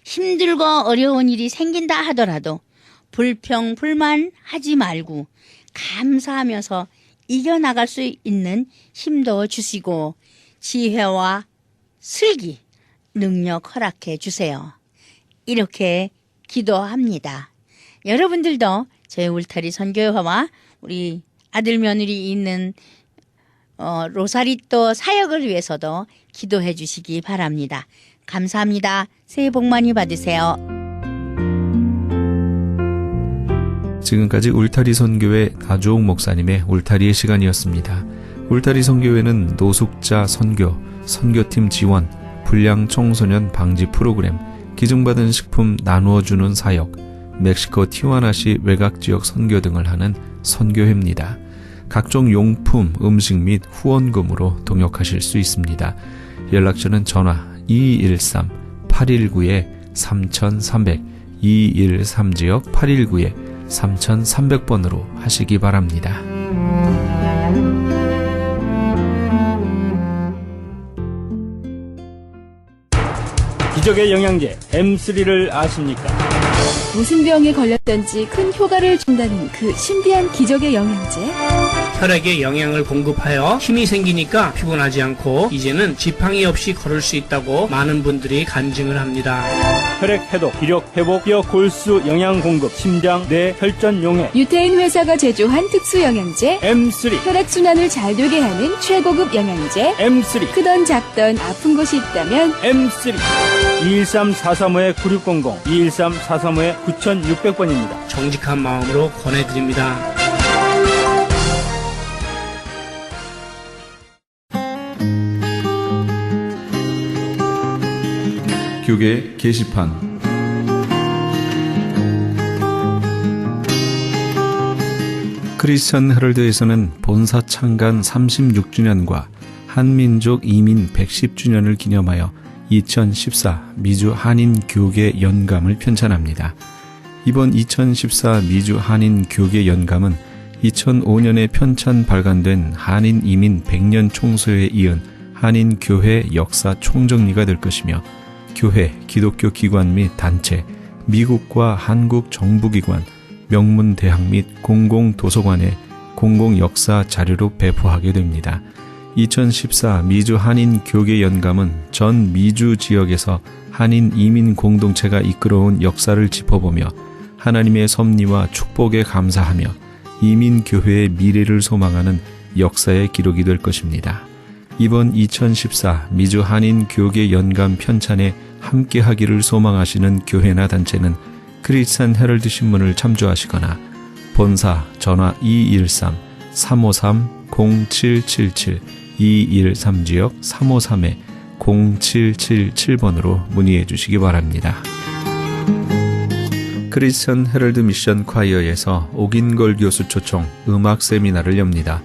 힘들고 어려운 일이 생긴다 하더라도 불평, 불만 하지 말고 감사하면서 이겨나갈 수 있는 힘도 주시고 지혜와 슬기, 능력 허락해 주세요. 이렇게 기도합니다. 여러분들도 저희 울타리 선교회와 우리 아들 며느리 있는 로사리또 사역을 위해서도 기도해 주시기 바랍니다. 감사합니다. 새해 복 많이 받으세요. 지금까지 울타리 선교회 나주옥 목사님의 울타리의 시간이었습니다. 울타리 선교회는 노숙자 선교, 선교팀 지원, 불량 청소년 방지 프로그램, 기증받은 식품 나누어주는 사역, 멕시코 티와나시 외곽지역 선교 등을 하는 선교회입니다. 각종 용품, 음식 및 후원금으로 동역하실 수 있습니다. 연락처는 전화 2213-819-3300, 213지역 819-3300번으로 하시기 바랍니다. 기적의 영양제 M3를 아십니까? 무슨 병에 걸렸던지 큰 효과를 준다는 그 신비한 기적의 영양제. 혈액에 영양을 공급하여 힘이 생기니까 피곤하지 않고 이제는 지팡이 없이 걸을 수 있다고 많은 분들이 간증을 합니다. 혈액 해독, 기력 회복, 뼈 골수 영양 공급, 심장, 뇌, 혈전 용해. 유태인 회사가 제조한 특수 영양제. M3, 혈액 순환을 잘 되게 하는 최고급 영양제. M3, 크던 작던 아픈 곳이 있다면 M3. 213-435-9600, 213-435-9600번입니다. 정직한 마음으로 권해드립니다. 교계 게시판 크리스천 헤럴드에서는 본사 창간 36주년과 한민족 이민 110주년을 기념하여 2014 미주 한인 교계 연감을 편찬합니다. 이번 2014 미주 한인 교계 연감은 2005년에 편찬 발간된 한인 이민 100년 총소에 이은 한인 교회 역사 총정리가 될 것이며 교회, 기독교 기관 및 단체, 미국과 한국 정부기관, 명문대학 및 공공도서관에 공공역사 자료로 배포하게 됩니다. 2014 미주 한인 교계 연감은 전 미주 지역에서 한인 이민 공동체가 이끌어온 역사를 짚어보며 하나님의 섭리와 축복에 감사하며 이민교회의 미래를 소망하는 역사의 기록이 될 것입니다. 이번 2014 미주 한인 교계 연감 편찬에 함께하기를 소망하시는 교회나 단체는 크리스찬 헤럴드 신문을 참조하시거나 본사 전화 213-353-0777 213지역 353-0777번으로 문의해 주시기 바랍니다. 크리스천 헤럴드 미션 콰이어에서 옥인걸 교수 초청 음악 세미나를 엽니다.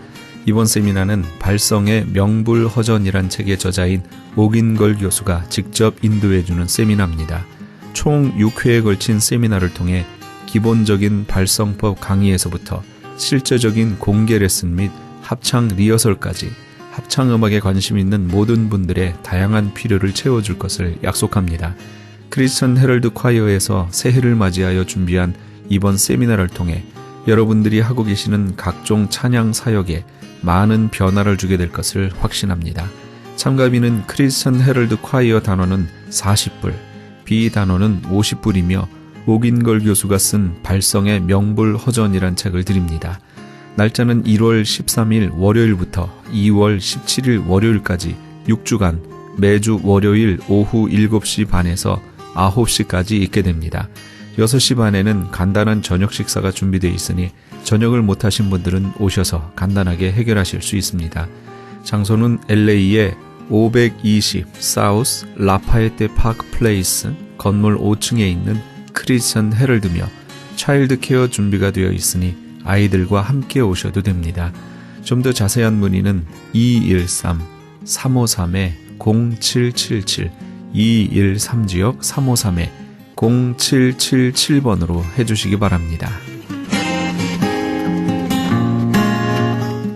이번 세미나는 발성의 명불허전이란 책의 저자인 옥인걸 교수가 직접 인도해주는 세미나입니다. 총 6회에 걸친 세미나를 통해 기본적인 발성법 강의에서부터 실제적인 공개 레슨 및 합창 리허설까지 합창음악에 관심 있는 모든 분들의 다양한 필요를 채워줄 것을 약속합니다. 크리스천 헤럴드 콰이어에서 새해를 맞이하여 준비한 이번 세미나를 통해 여러분들이 하고 계시는 각종 찬양 사역에 많은 변화를 주게 될 것을 확신합니다. 참가비는 크리스천 헤럴드 콰이어 단원은 40불, 비단원은 50불이며 옥인걸 교수가 쓴 발성의 명불허전이란 책을 드립니다. 날짜는 1월 13일 월요일부터 2월 17일 월요일까지 6주간 매주 월요일 오후 7시 반에서 9시까지 있게 됩니다. 6시 반에는 간단한 저녁 식사가 준비되어 있으니 저녁을 못하신 분들은 오셔서 간단하게 해결하실 수 있습니다. 장소는 LA의 520 사우스 라파에테 파크 플레이스 건물 5층에 있는 크리스천 헤럴드며 차일드 케어 준비가 되어 있으니 아이들과 함께 오셔도 됩니다. 좀 더 자세한 문의는 213-353-0777 213지역 353-0777번으로 해주시기 바랍니다.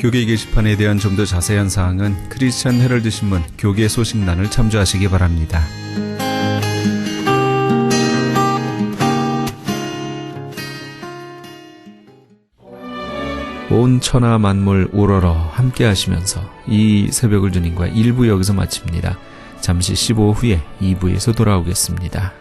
교계 게시판에 대한 좀 더 자세한 사항은 크리스천 헤럴드 신문 교계 소식란을 참조하시기 바랍니다. 온 천하 만물 우러러 함께 하시면서 이 새벽을 주님과 1부 여기서 마칩니다. 잠시 15후 후에 2부에서 돌아오겠습니다.